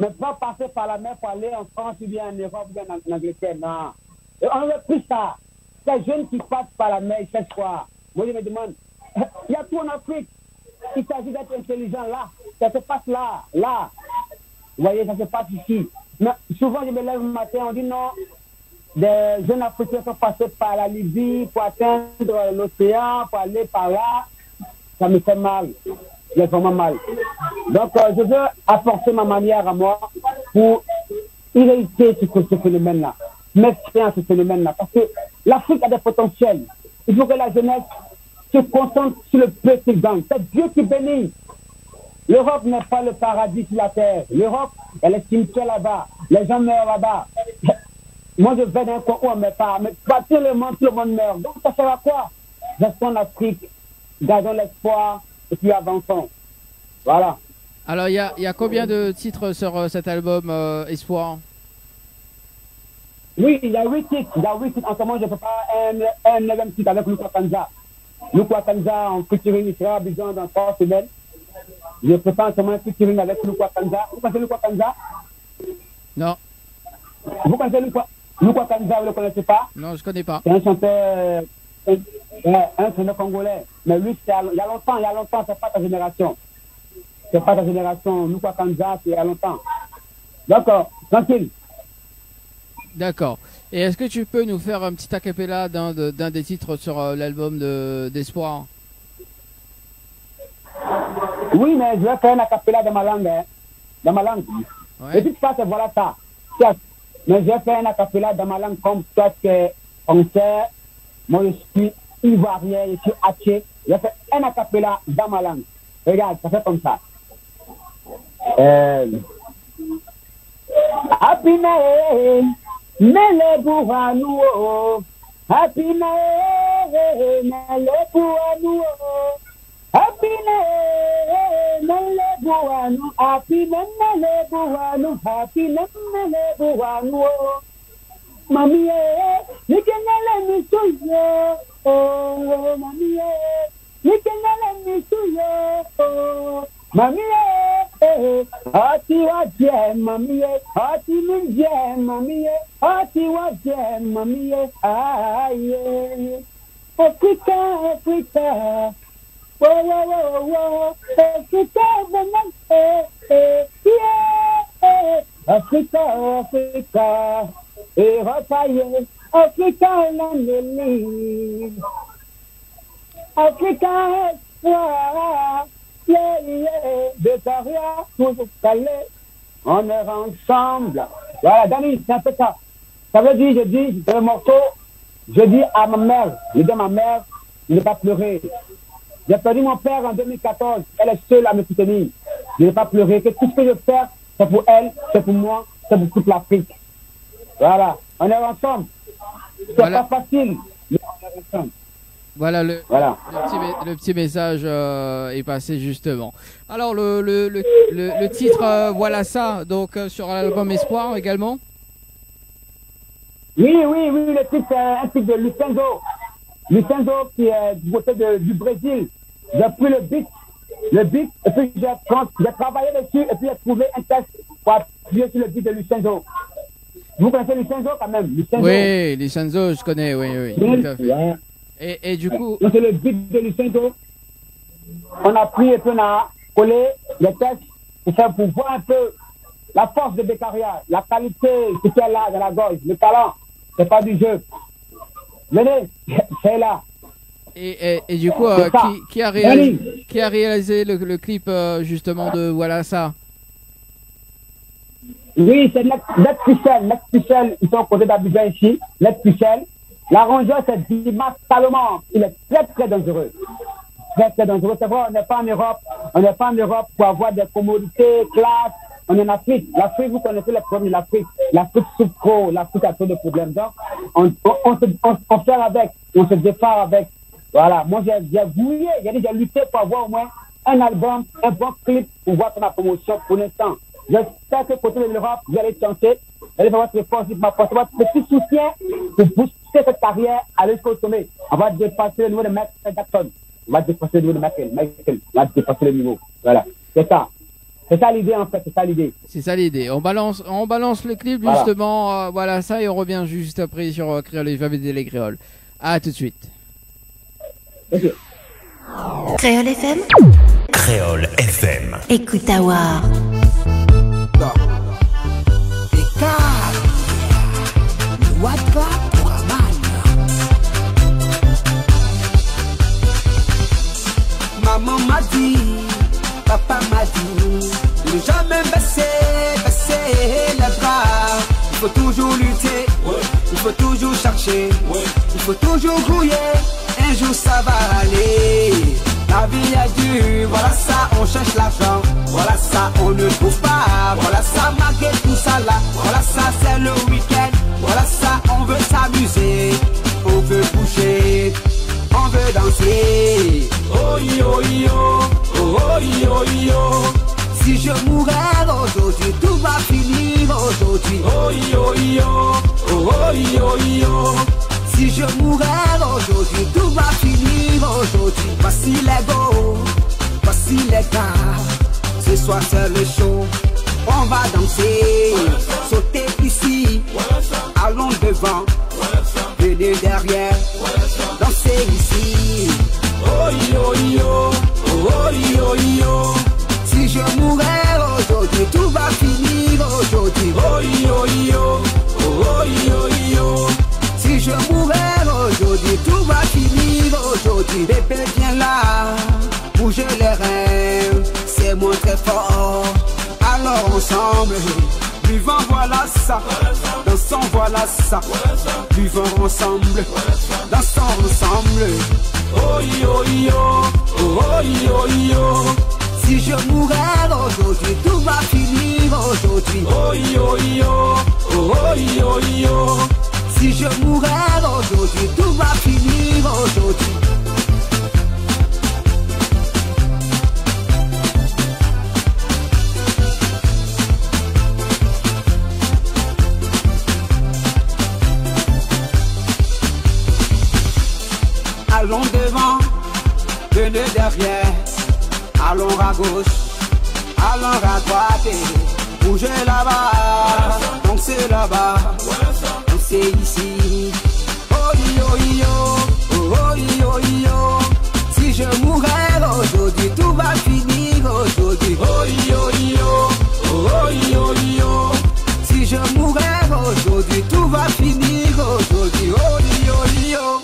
ne pas passer par la mer pour aller en France ou bien en Europe ou bien en Angleterre, non. Et on ne veut plus ça. Ces jeunes qui passent par la mer, ils cherchent quoi? Moi, je me demande, il y a tout en Afrique. Il s'agit d'être intelligent là. Ça se passe là. Vous voyez, ça se passe ici. Mais souvent, je me lève le matin, on dit non. Des jeunes Africains sont passés par la Libye pour atteindre l'océan, pour aller par là. Ça me fait mal. J'ai vraiment mal. Donc, je veux apporter ma manière à moi pour éradiquer ce phénomène-là. Mettre fin à ce phénomène-là. Parce que l'Afrique a des potentiels. Il faut que la jeunesse se concentre sur le peu qu'il gagne. C'est Dieu qui bénit. L'Europe n'est pas le paradis sur la terre. L'Europe, elle est cimetière là-bas. Les gens meurent là-bas. Moi, je vais d'un coin où on ne meurt pas. Mais pas tout le monde meurt. Donc, ça sert à quoi? Restons en Afrique, gardons l'espoir et puis avançons. Voilà. Alors, il y a combien de titres sur cet album Espoir? Oui, il y a 8 titres. En ce moment, je ne peux pas un 9e titre avec Luka Kanza. Luka Kanza en featuring, il sera à Abidjan dans 3 semaines. Je prépare en ce moment un featuring avec Luka Kanza. Vous connaissez Luka Kanza? Non. Vous connaissez Luka Kanza, vous ne le connaissez pas? Non, je connais pas. C'est un chanteur, un chanteur congolais. Mais lui, il y a longtemps, c'est pas ta génération. C'est pas ta génération. Luka Kanza, c'est il y a longtemps. D'accord, tranquille. D'accord. Et est-ce que tu peux nous faire un petit acapella d'un des titres sur l'album d'Espoir? Oui, mais je vais faire un acapella dans ma langue. Hein. Dans ma langue. Ouais. Et puis ça, c'est voilà ça. Mais je vais faire un acapella dans ma langue comme toi, on sait. Moi, je suis ivoirien, je suis haché. Je vais faire un acapella dans ma langue. Regarde, ça fait comme ça. Happy Noël, Mele Bourano. Happy Noël, Mele Bourano. Happy Noël, Mele Bourano. Happy Noël, Mele Bourano. Happy Noël, Mele Bourano. Mami, you can let me to you. Oh, Mami, you can let me to you. Oh, Mami, Ati wa jam, Mami, Ati min jam, Mami, Ati wa jam, Mami, aye. Africa, Africa, whoa, whoa, whoa, whoa, Africa, yeah, Africa, Africa. Et repailler, Africa, l'ennemi. Africa, espoir, yeah, yeah, de carrière, toujours calé. On est ensemble. Voilà, Dani, c'est un peu ça. Ça veut dire, je dis, dans le morceau, je dis à ma mère, je dis à ma mère, je n'ai pas pleuré. J'ai perdu mon père en 2014, elle est seule à me soutenir. Je n'ai pas pleuré, que tout ce que je fais, c'est pour elle, c'est pour moi, c'est pour toute l'Afrique. Voilà, on est ensemble. C'est voilà. Pas facile, mais on est ensemble. Voilà, voilà. Le petit message est passé justement. Alors le titre, voilà ça, donc sur l'album Espoir également. Oui, le titre c'est un titre de Lucenzo. Lucenzo qui est du côté du Brésil. J'ai pris le beat, et puis j'ai travaillé dessus, et puis j'ai trouvé un texte pour appuyer sur le beat de Lucenzo. Vous connaissez Lucenzo quand même? Lucenzo. Oui, Lucenzo, je connais, oui. Tout à fait. Ouais. Et du coup... Donc c'est le beat de Lucenzo. On a pris et puis on a collé les textes pour voir un peu la force de Beccaria, la qualité qui est là dans la gorge, le talent, c'est pas du jeu. Venez, c'est là. Et du coup, qui a réalisé le clip justement de Voilà ça? Oui, c'est Net Pucelle, ils sont côté d'Abidjan ici, Net Pucelle. L'arrangeur, c'est Dimas Salomon. Il est très, très dangereux. Très dangereux. C'est vrai, on n'est pas en Europe pour avoir des commodités, classe. On est en Afrique. L'Afrique, vous connaissez les problèmes de l'Afrique. L'Afrique souffre trop, l'Afrique a trop de problèmes. Donc, on fait avec, on se défend avec. Voilà. Moi, j'ai voulu, j'ai lutté pour avoir au moins un album, un bon clip pour voir ma promotion pour l'instant. J'espère que côté de l'Europe, vous allez chanter. Vous allez faire votre force, votre petit soutien pour booster cette carrière à jusqu'au sommet. On va dépasser le niveau de Michael Jackson. On va dépasser le niveau de Michael. On va dépasser le niveau. Voilà. C'est ça. C'est ça l'idée en fait. C'est ça l'idée. C'est ça l'idée. On balance le clip justement. Voilà ça et on revient juste après sur Créole et les Créoles. À tout de suite. Okay. Créole FM. Créole FM. Écoute Awar. Maman m'a dit, papa m'a dit, ne jamais baisser les bras. Il faut toujours lutter, il faut toujours chercher, il faut toujours grouiller. Un jour ça va aller. La vie est dure, voilà ça, on cherche l'argent. Voilà ça, on ne trouve pas. Voilà ça, malgré tout ça là. Voilà ça, c'est le week-end. Voilà ça, on veut s'amuser. On veut bouger, on veut danser. Oh yo yo, oh yo yo. Si je mourais aujourd'hui, tout va finir aujourd'hui. Oh yo yo, oh yo yo. Si je mourais aujourd'hui, tout va finir aujourd'hui. Voici les go, voici les gars. Ce soir c'est le show, on va danser. Sauter ici, allons devant. Venez derrière, danser ici. Oh yo yo, oh yo yo. Si je mourais aujourd'hui, tout va finir aujourd'hui. Oh yo yo, oh oh yo yo. Si je mourais aujourd'hui, tout va finir aujourd'hui. Bébé, viens là, bouger les reins, c'est moi très fort. Alors ensemble, vivons voilà ça, dansons voilà ça, vivons ensemble, dansons ensemble. Oh yo yo, oh yo yo. Si je mourais aujourd'hui, tout va finir aujourd'hui. Oh yo yo, oh yo yo. Si je mourais aujourd'hui, tout va finir aujourd'hui. Allons devant, venez derrière. Allons à gauche, allons à droite. Bougez là-bas, dansez là-bas, dansez ici. Oh yo yo, oh yo yo. Si je mourais aujourd'hui, tout va finir aujourd'hui. Oh yo yo, oh yo yo. Si je mourais aujourd'hui, tout va finir aujourd'hui. Oh yo yo.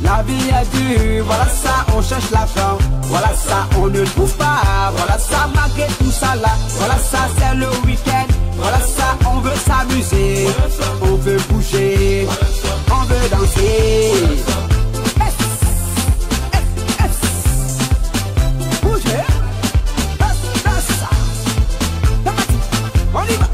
La vie est dure, voilà ça, on cherche l'argent. Voilà ça, on ne trouve pas. Voilà ça, malgré tout ça là. Voilà ça, c'est le week-end. Voilà ça, on veut s'amuser. On veut bouger. On veut danser. Bouger. Danse. On y va.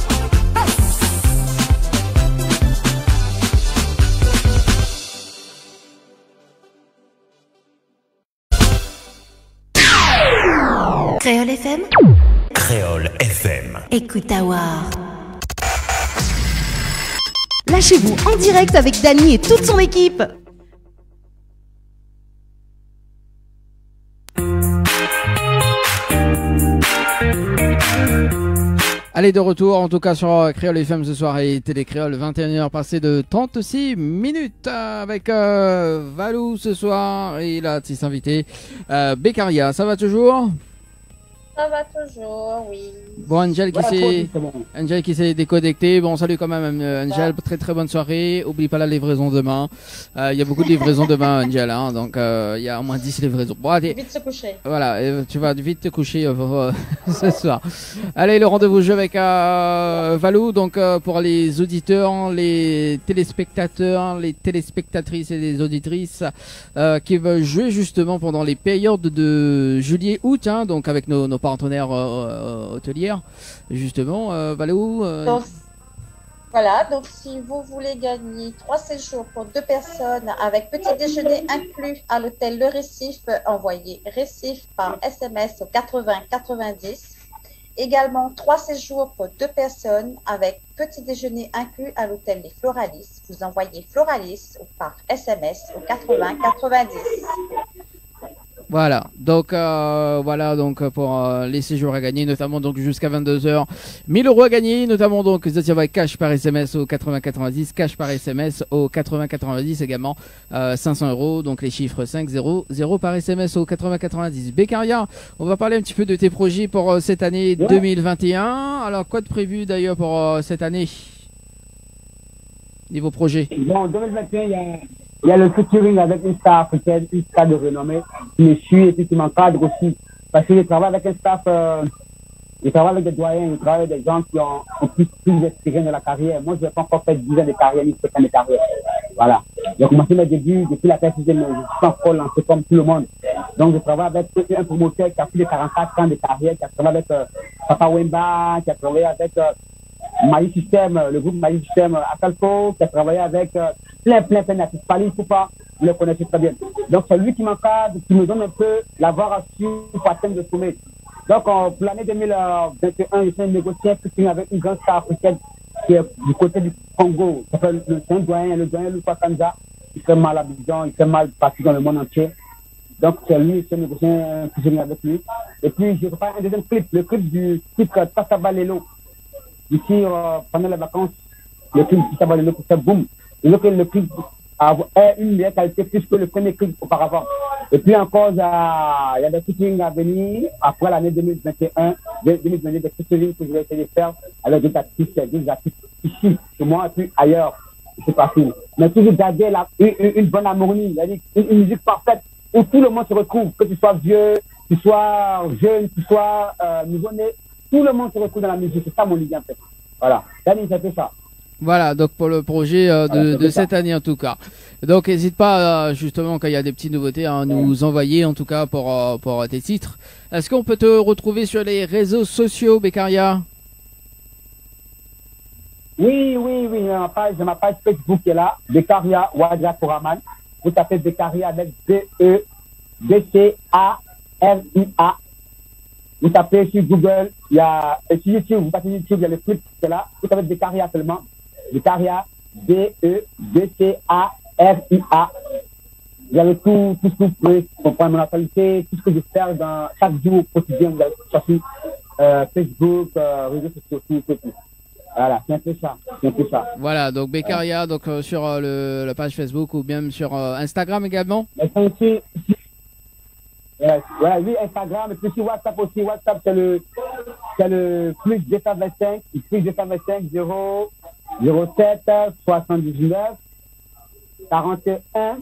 Créole FM. Créole FM. Écoute Awar. Lâchez-vous en direct avec Dany et toute son équipe. Allez, de retour en tout cas sur Créole FM ce soir et Télé Créole, 21h passé de 36 minutes avec Valou ce soir et la petite invitée Beccaria. Ça va toujours? Ça va toujours, oui. Bon, Angel qui s'est déconnecté. Bon, salut quand même, Angel. Très très bonne soirée. Oublie pas la livraison demain. Il y a beaucoup de livraisons demain, Angel. Hein, donc, il y a au moins 10 livraisons. Bon, allez. Vite se coucher. Voilà, tu vas vite te coucher ce soir. Allez, le rendez-vous jeu avec Valou. Donc, pour les auditeurs, les téléspectateurs, les téléspectatrices et les auditrices qui veulent jouer justement pendant les périodes de juillet-août. Hein, donc, avec nos partenaires hôtelières, justement, Valou. Donc, voilà, donc si vous voulez gagner 3 séjours pour 2 personnes avec petit déjeuner inclus à l'hôtel Le Récif, envoyez Récif par SMS au 80 90. Également 3 séjours pour 2 personnes avec petit déjeuner inclus à l'hôtel Les Floralis. Vous envoyez Floralis par SMS au 80 90. Voilà, donc pour les séjours à gagner, notamment donc jusqu'à 22h, 1000 € à gagner, notamment donc vous étiez avec cash par SMS au 80 90, cash par SMS au 80 90 également, 500 €, donc les chiffres 5 0 0 par SMS au 80 90. Beccaria, on va parler un petit peu de tes projets pour cette année 2021. Alors quoi de prévu d'ailleurs pour cette année niveau projet? Bon, en 2021, il y a le featuring avec une star africaine, une star de renommée, qui me suit et puis qui m'encadre aussi. Parce que je travaille avec un staff, je travaille avec des doyens, je travaille avec des gens qui ont plus d'expérience dans la carrière. Moi, je n'ai pas encore fait 10 ans de carrière, ni 7 ans de carrière. Voilà. J'ai commencé mes débuts depuis la quatrième, je suis encore lancé comme tout le monde. Donc, je travaille avec un promoteur qui a plus de 44 ans de carrière, qui a travaillé avec Papa Wemba, qui a travaillé avec Maï System, le groupe Maï System à Calco, qui a travaillé avec plein d'artistes. Pali Poupa, vous le connaissez très bien. Donc, c'est lui qui m'encadre, qui me donne un peu la voie à suivre pour atteindre le sommet. Donc, pour l'année 2021, je suis négocié avec une grande star africaine qui est du côté du Congo. Ça s'appelle le doyen Lupa Kanza. Il fait mal à Abidjan, il fait mal partout dans le monde entier. Donc, c'est lui, je suis négocié avec lui. Et puis, je prépare un deuxième clip, le clip du titre Tassabalelo. Ici, pendant les vacances, le clip Tassabalelo, c'est boum. Et donc, le clip ait une meilleure qualité plus que le premier clip auparavant. Et puis encore, il y a des featuring à venir après l'année 2021, 2022, des featuring que je vais essayer de faire avec des artistes ici, chez moi, et puis ailleurs. C'est facile. Mais toujours garder une bonne harmonie, une musique parfaite où tout le monde se retrouve, que tu sois vieux, que tu sois jeune, que tu sois nouveau-né, tout le monde se retrouve dans la musique. C'est ça mon idée en fait. Voilà. Dani, ça fait ça. Voilà, donc pour le projet de cette année en tout cas. Donc n'hésite pas justement quand il y a des petites nouveautés à nous envoyer en tout cas pour tes titres. Est-ce qu'on peut te retrouver sur les réseaux sociaux, Beccaria? Oui, j'ai ma page Facebook qui est là, Beccaria Wadja Koraman. Vous tapez Beccaria avec B-E-D-C-A-R-I-A. Vous tapez sur Google, il y a, et sur YouTube, vous tapez YouTube, il y a le clip qui est là. Vous tapez Beccaria seulement. Beccaria, B-E-D-C-A-R-I-A. Vous avez tout ce que vous pouvez comprendre mon actualité, tout ce que je fais dans chaque jour au quotidien, vous avez sur Facebook, réseaux sociaux, tout. Voilà, c'est un peu ça. Voilà, donc Beccaria, donc sur la page Facebook ou bien sur Instagram également. Voilà, oui, Instagram, et puis sur WhatsApp aussi. WhatsApp, c'est le plus 225, plus 225 0 07 79 41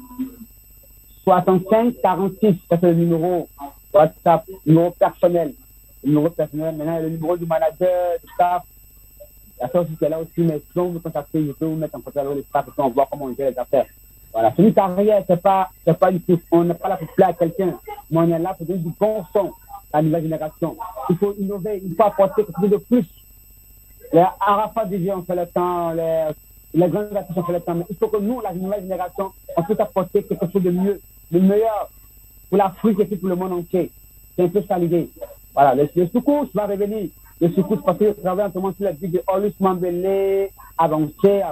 65 46. Ça, c'est le numéro WhatsApp, numéro personnel. Maintenant, il y a le numéro du manager, du staff. Il y a ça aussi qui est là aussi, mais si on veut contacter, je peux vous mettre en contact avec le staff et puis on voit comment on gère les affaires. Voilà, c'est une carrière, c'est pas du tout. On n'est pas là pour plaire à quelqu'un, mais on est là pour donner du bon son à la nouvelle génération. Il faut innover, il faut apporter quelque chose de plus. Les Arafat DJ ont fait le temps, les grands artistes ont fait le temps, mais il faut que nous, la nouvelle génération, on puisse apporter quelque chose de mieux, de meilleur pour l'Afrique et puis pour le monde entier. C'est un peu ça l'idée. Voilà, le secours va revenir. Le secours, parce que je travaille en ce moment sur la vie de Olus Mambélé, avancer.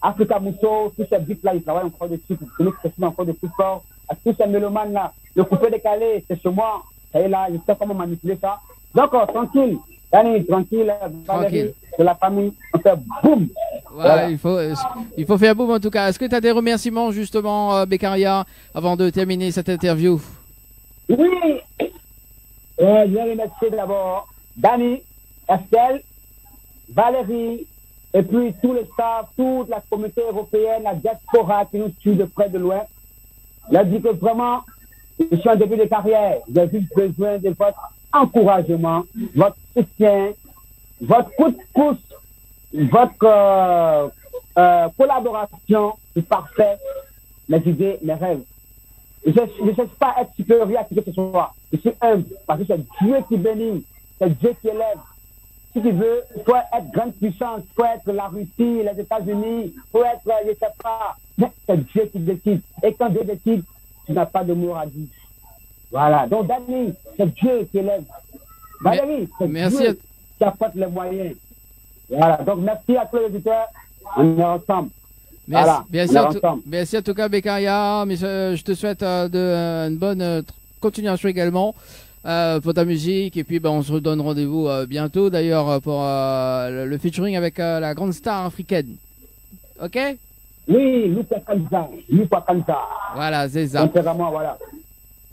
Africa Mousso, tous ces bits-là, ils travaillent encore dessus, pour que nous cressions encore de plus fort. À tous ces mélomanes-là, le coupé décalé, c'est chez moi. Ça y est là, je sais comment manipuler ça. Donc, tranquille. Dani, tranquille, Valérie, de la famille, on fait boum. Voilà, il faut faire boum en tout cas. Est-ce que tu as des remerciements justement, Beccaria, avant de terminer cette interview? Oui, je vais remercier d'abord Dani, Estelle, Valérie, et puis tout le staff, toute la communauté européenne, la diaspora qui nous suit de près de loin. Je dis que vraiment, je suis en début de carrière. J'ai juste besoin de votre encouragement, votre soutien, votre coup de pouce, votre collaboration qui parfait mes idées, mes rêves. Je ne cherche pas à être supérieur à qui que ce soit. Je suis humble parce que c'est Dieu qui bénit, c'est Dieu qui élève. Si tu veux, il faut être grande puissance, il faut être la Russie, les États-Unis, il faut être, je ne sais pas, mais c'est Dieu qui décide. Et quand Dieu décide, tu n'as pas de mot à dire. Voilà. Donc, Dani, c'est Dieu qui élève. Valérie, c'est Dieu qui apporte les moyens. Voilà. Donc, merci à tous les auditeurs. On est ensemble. Merci en tout cas, Beccaria. Mais je te souhaite une bonne continuation également pour ta musique. Et puis, on se redonne rendez-vous bientôt d'ailleurs pour le featuring avec la grande star africaine. Ok? Oui, Lupa Kanza. Voilà, c'est ça. Voilà.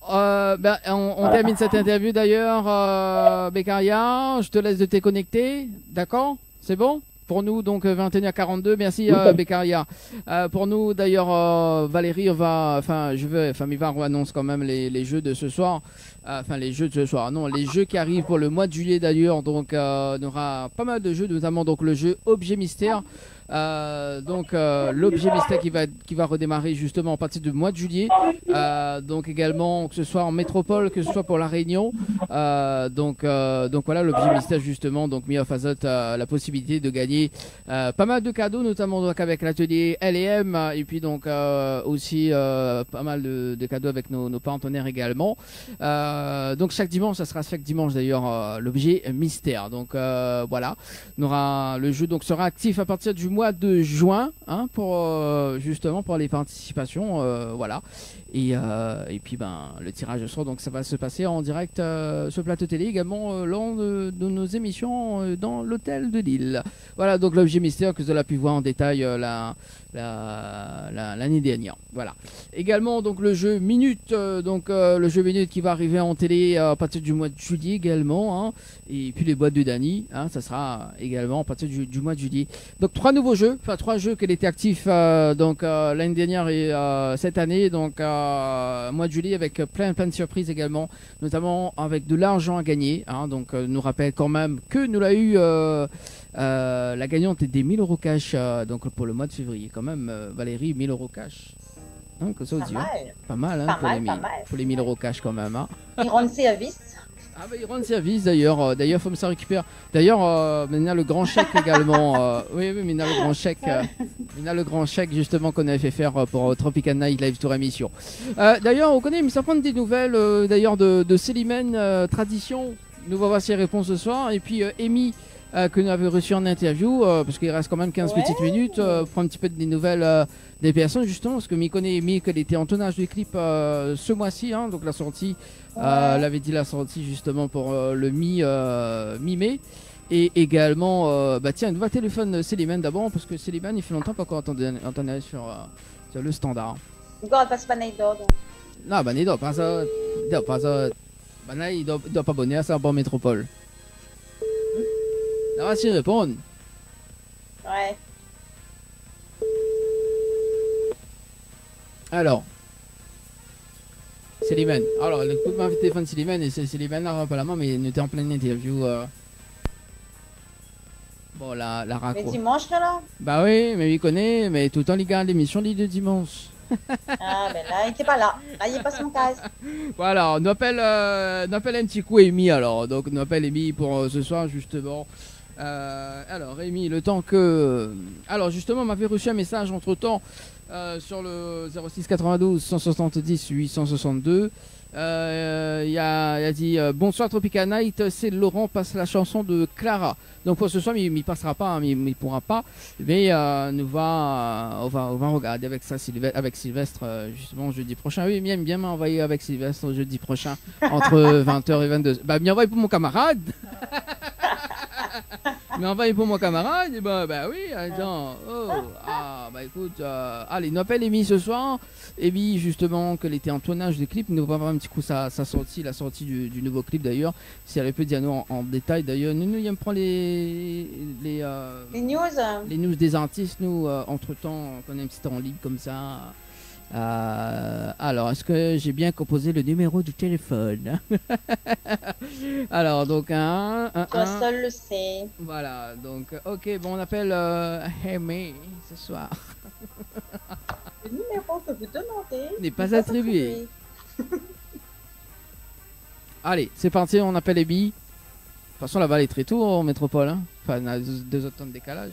On termine cette interview d'ailleurs, Beccaria. Je te laisse de te connecter. D'accord? C'est bon? Pour nous, donc 21h42, merci Beccaria. Pour nous, d'ailleurs, Valérie, Mivar annonce quand même les jeux de ce soir. Les jeux qui arrivent pour le mois de juillet d'ailleurs. Donc, on aura pas mal de jeux, notamment donc le jeu Objet Mystère. L'objet mystère qui va redémarrer justement à partir du mois de juillet. Donc également que ce soit en métropole, que ce soit pour la Réunion. Donc voilà, l'objet mystère justement. Donc Mia Fazot a la possibilité de gagner pas mal de cadeaux, notamment donc avec l'atelier L&M et puis donc aussi pas mal de cadeaux avec nos partenaires également. donc chaque dimanche, ça sera chaque dimanche d'ailleurs l'objet mystère. Donc voilà, on aura le jeu donc sera actif à partir du mois de juin, hein, pour justement pour les participations, voilà. Et puis le tirage au sort, donc ça va se passer en direct sur plateau télé également lors de nos émissions dans l'hôtel de Lille. Voilà donc l'objet mystère que vous avez pu voir en détail l'année dernière. Voilà. Également donc le jeu Minute, le jeu Minute qui va arriver en télé à partir du mois de juillet également, hein. Et puis les boîtes de Dany, hein, ça sera également à partir du mois de juillet. Donc trois nouveaux jeux, enfin trois jeux qui étaient actifs l'année dernière et cette année, donc mois de juillet avec plein de surprises également, notamment avec de l'argent à gagner, hein. Donc nous rappelle quand même que nous l'a eu la gagnante des 1000 euros cash donc pour le mois de février quand même, Valérie, 1000 euros cash, hein, que ça Pas mal. pas mal, hein, Pas pour, mal, les 1000, pas mal. pour les 1000 euros cash quand même, hein. Ils rendent service. Ah bah ils rendent service d'ailleurs, d'ailleurs faut me ça récupère. D'ailleurs maintenant le grand chèque également, oui maintenant le grand chèque, maintenant le grand chèque justement qu'on avait fait faire pour Tropical Night Live Tour émission. D'ailleurs on connaît, mais ça prend des nouvelles d'ailleurs de Célimène Tradition. Nous va voir ses réponses ce soir, et puis Amy que nous avons reçu en interview, parce qu'il reste quand même 15 petites minutes, pour un petit peu des nouvelles des personnes justement, parce que m'y connaît Amy qu'elle était en tournage du clip ce mois-ci, hein, donc la sortie, elle avait dit la sortie justement pour le mi-mai, et également, tiens, va téléphone Célimène d'abord, parce que Célimène il fait longtemps pas qu'on entendait sur le standard. Igual, passe pas Neido. Non, bah Neido, pas ça, bah là il doit pas abonner à ça pour Métropole. Ça va s'y répondre. Ouais. Alors, Célimène. Alors, le coup de main téléphone Célimène, et Célimène n'a pas la main, mais il était en pleine interview. Bon, la Mais raccro. dimanche, là? Bah oui, mais il connaît, mais tout le temps, il regarde l'émission de dimanche. Ah, ben là, il était pas là. Là, il est pas son case. Voilà, on appelle un petit coup Amy alors. Donc, on appelle Amy pour ce soir, justement. Alors, Amy, le temps que. Alors, justement, on m'avait reçu un message entre temps sur le 06 92 170 862. Il a dit bonsoir Tropical Night, c'est Laurent, passe la chanson de Clara. Donc pour ce soir il ne passera pas, hein, il pourra pas, mais on va regarder avec ça avec Sylvestre justement jeudi prochain. Oui, bien m'envoyer avec Sylvestre jeudi prochain entre 20h et 22h. Bah bien envoyer pour mon camarade. Mais envoyez pour mon camarade, et bah oui, attends, bah écoute, allez, nous appelle Amy ce soir. Amy, justement, qu'elle était en tournage de clip, nous va voir un petit coup sa sortie, la sortie du nouveau clip d'ailleurs. Si elle peut dire nous en détail d'ailleurs, nous il me prend les news des artistes, nous, entre temps, qu'on a un petit temps libre comme ça. Alors, est-ce que j'ai bien composé le numéro du téléphone? Alors, donc, Toi seul le sais. Voilà, donc, ok, bon, on appelle Amy ce soir. Le numéro que vous demandez n'est pas attribué. Allez, c'est parti, on appelle Amy. De toute façon, la balle est très tôt en métropole, hein. Enfin, on a 2 autres temps de décalage.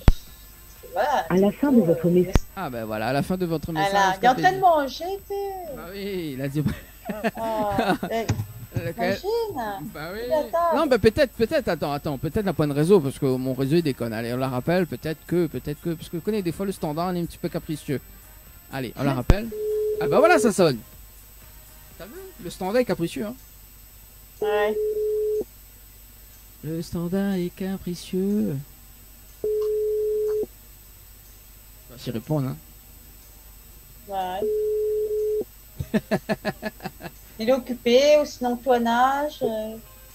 Voilà, à la fin de votre message. Ah ben voilà, à la fin de votre message. Il est en train de manger, tu Bah oui, il a dit. Imagine. Bah oui. Non, bah peut-être, attends, peut-être la point de réseau, parce que mon réseau il déconne. Allez, on la rappelle, peut-être que, parce que vous connaissez des fois le standard, il est un petit peu capricieux. Allez, on la rappelle. Ah bah voilà, ça sonne. T'as vu? Le standard est capricieux, hein. Ouais. Le standard est capricieux. On va s'y répondre, hein. Ouais. Il est occupé, ou sinon tournage,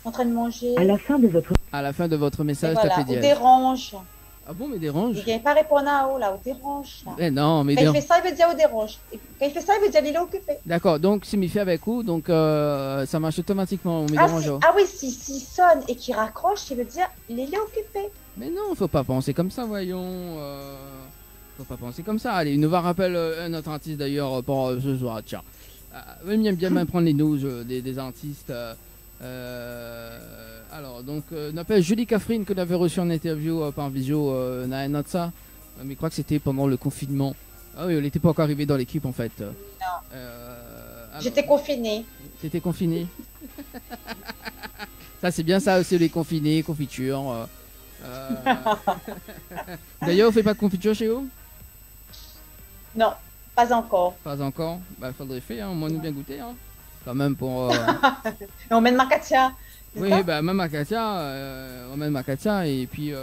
en train de manger. À la fin de votre message, voilà, tapez ou dièse. dérange. Ah bon, mais dérange? Il vient pas répondre à haut, là, ou dérange. Là. Eh non, mais quand il fait ça, il veut dire au dérange. Et quand il fait ça, il veut dire il est occupé. D'accord, donc si m'y fait avec vous, donc ça marche automatiquement, on me dérange. Ah oui, s'il sonne et qu'il raccroche, il veut dire il est occupé. Mais non, faut pas penser comme ça, voyons. Faut pas penser comme ça. Allez, il nous va rappeler un autre artiste d'ailleurs pour ce soir. Tiens, bien prendre les news des artistes. Alors, donc, on appelle Julie Catherine que l'avait reçu en interview par visio. On a un autre ça. Mais je crois que c'était pendant le confinement. Ah oui, elle n'était pas encore arrivée dans l'équipe en fait. Non. Alors, J'étais confinée. T'étais confinée. Ça c'est bien ça aussi, les confinés, confiture. D'ailleurs, on fait pas de confiture chez vous? Non, pas encore. Pas encore. Bah faudrait faire, hein. Moi nous bien goûter, hein. Quand même pour. Et on mène Macatia. Oui, bah même Akatia, on met Akatia et puis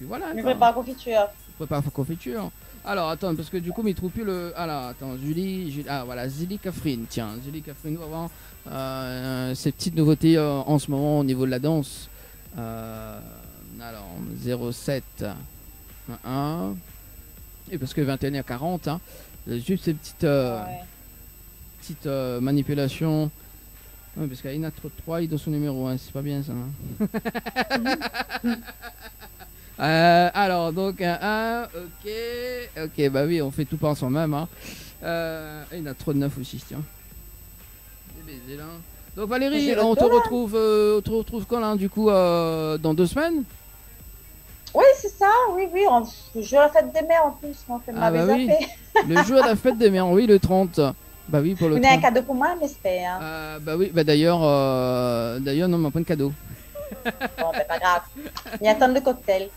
voilà. Je quoi. prépare confiture. Je prépare confiture. Alors attends, parce que du coup, mais il trouve plus le. Alors attends, Julie. Ah voilà, Zili Catherine. Tiens, Zili Catherine, nous avons ces petites nouveautés en ce moment au niveau de la danse. Alors 07 1. Et parce que 21h40, hein, juste ces petites manipulations. Oui, parce qu'il y en a trop 3 dans son numéro 1, c'est pas bien ça. Hein. Alors, donc un 1, ok, bah oui, on fait tout pas ensemble même. Hein. Il y en a trop de 9 aussi, tiens. Des baisers là. Donc Valérie, on te retrouve quand là, du coup, dans 2 semaines? Oui, c'est ça, oui, le jour de la fête des mères en plus, on fait ma bah oui. Le jour de la fête des mères, oui, le 30. Bah oui, pour le 30. Vous avez un cadeau pour moi, j'espère. Bah oui, bah d'ailleurs, non, mais pas de cadeau. Bon, bah pas grave. Il y a tant de cocktails.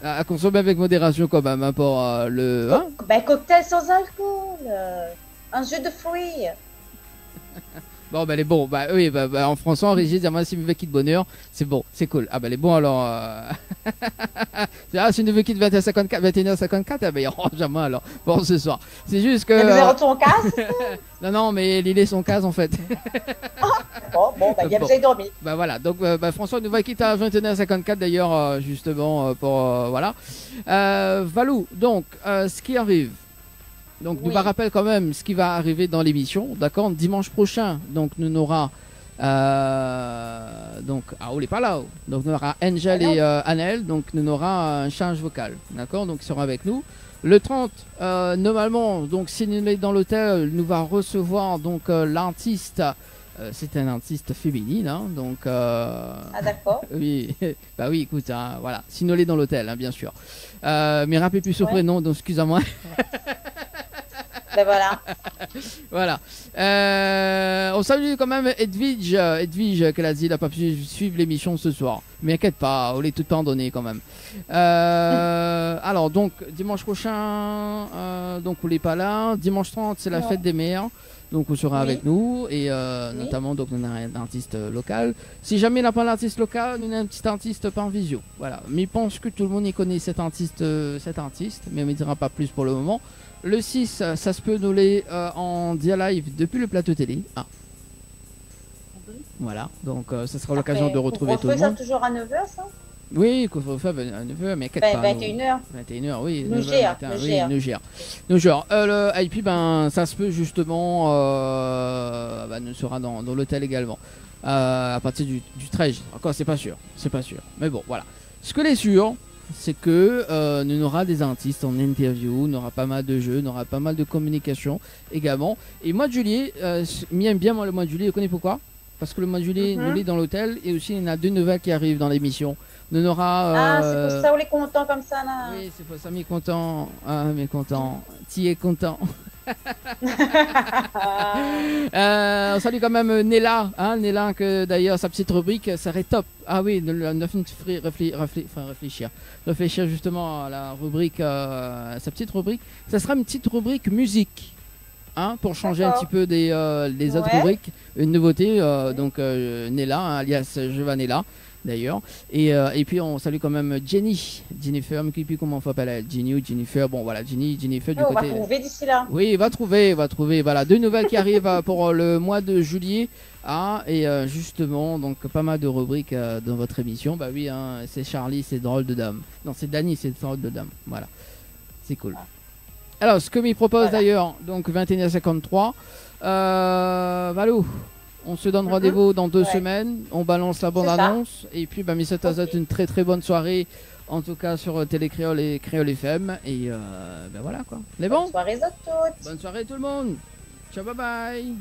À consommer avec modération quand même, hein, pour le... Hein Bah cocktail sans alcool. Un jus de fruits. Bon, bah, elle est bon. Bah, oui, bah, en français, en régie, moi, si vous voulez kit bonheur, c'est bon, c'est cool. Ah, bah, elle est bon alors. Ah, si vous voulez kit 21h54, ah, bah, il range à moi alors. Bon, ce soir. C'est juste que. Vous avez ton casque? Non, mais il est son casque en fait. Bon, bah, il y a besoin de dormir. Bah, voilà. Donc, François nous va quitter à 21h54 d'ailleurs, justement, pour. Voilà. Valou, donc, ce qui arrive. Donc, nous va rappeler quand même ce qui va arriver dans l'émission, d'accord? Dimanche prochain, donc, nous aura donc, on n'est pas là. Donc, nous aura Angel et Annelle, donc, nous aura un charge vocal, d'accord? Donc, ils seront avec nous. Le 30, normalement, donc, si nous est dans l'hôtel, nous va recevoir donc l'artiste. C'est un artiste féminine, hein, donc. Ah d'accord. Oui, bah oui, écoute, hein, voilà. Si nous est dans l'hôtel, hein, bien sûr. Mais rappelez plus son prénom, donc excusez-moi. Ben voilà. Voilà. On salue quand même Edwige qu'elle a dit, elle n'a pas pu suivre l'émission ce soir. Mais inquiète pas, on l'est tout pardonné quand même. Alors donc dimanche prochain, donc on n'est pas là. Dimanche 30, c'est la fête des mères. Donc on sera avec nous et notamment donc on a un artiste local. Si jamais il n'a pas l'artiste local, on a un petit artiste par visio. Voilà. Mais je pense que tout le monde y connaît cet artiste, mais on ne dira pas plus pour le moment. Le 6, ça se peut nous les en dia live depuis le plateau télé. Ah. Voilà, donc ça sera l'occasion de retrouver tout le monde. On fait ça toujours à 9h ça? Oui, couvre-feu à 9h, mais pas. 21h. 21h, oui. Nous gère. Et puis, ça se peut justement, nous sera dans l'hôtel également. À partir du 13, encore, c'est pas sûr. Mais bon, voilà. Ce que l'est sûr, c'est que nous aura des artistes en interview, nous aura pas mal de jeux, nous aura pas mal de communication également. Et mois de juillet, m'aime bien moi le mois de juillet, vous connaissez pourquoi? Parce que le mois de juillet, nous est dans l'hôtel et aussi il y en a 2 nouvelles qui arrivent dans l'émission. Nous aura. C'est pour ça on est content comme ça là. Oui, c'est pour ça mais content. Ah mais content. Tu es content. On salue quand même Nella, hein, Nella que d'ailleurs sa petite rubrique serait top. Ah oui, réfléchir justement à la rubrique, sa petite rubrique. Ça sera une petite rubrique musique, hein, pour changer un petit peu des autres rubriques. Une nouveauté, donc Nella, hein, alias Giovanella. D'ailleurs, et puis on salue quand même Jennifer, mais puis comment on s'appelle elle, Jenny ou Jennifer, bon voilà, Jennifer du côté. On va trouver d'ici là. Oui, va trouver, voilà, 2 nouvelles qui arrivent pour le mois de juillet, et justement, donc pas mal de rubriques dans votre émission, bah oui, hein, c'est Charlie, c'est drôle de dame, non c'est Dany, c'est drôle de dame, voilà, c'est cool. Alors, ce que m'y propose d'ailleurs, donc 21h53, Valou. On se donne rendez-vous dans 2 semaines. On balance la bande-annonce. Et puis, Mr. Tazot, une très très bonne soirée. En tout cas, sur Télé Créole et Créole FM. Et voilà quoi. Les bons? Bonne soirée à toutes. Bonne soirée tout le monde. Ciao, bye bye.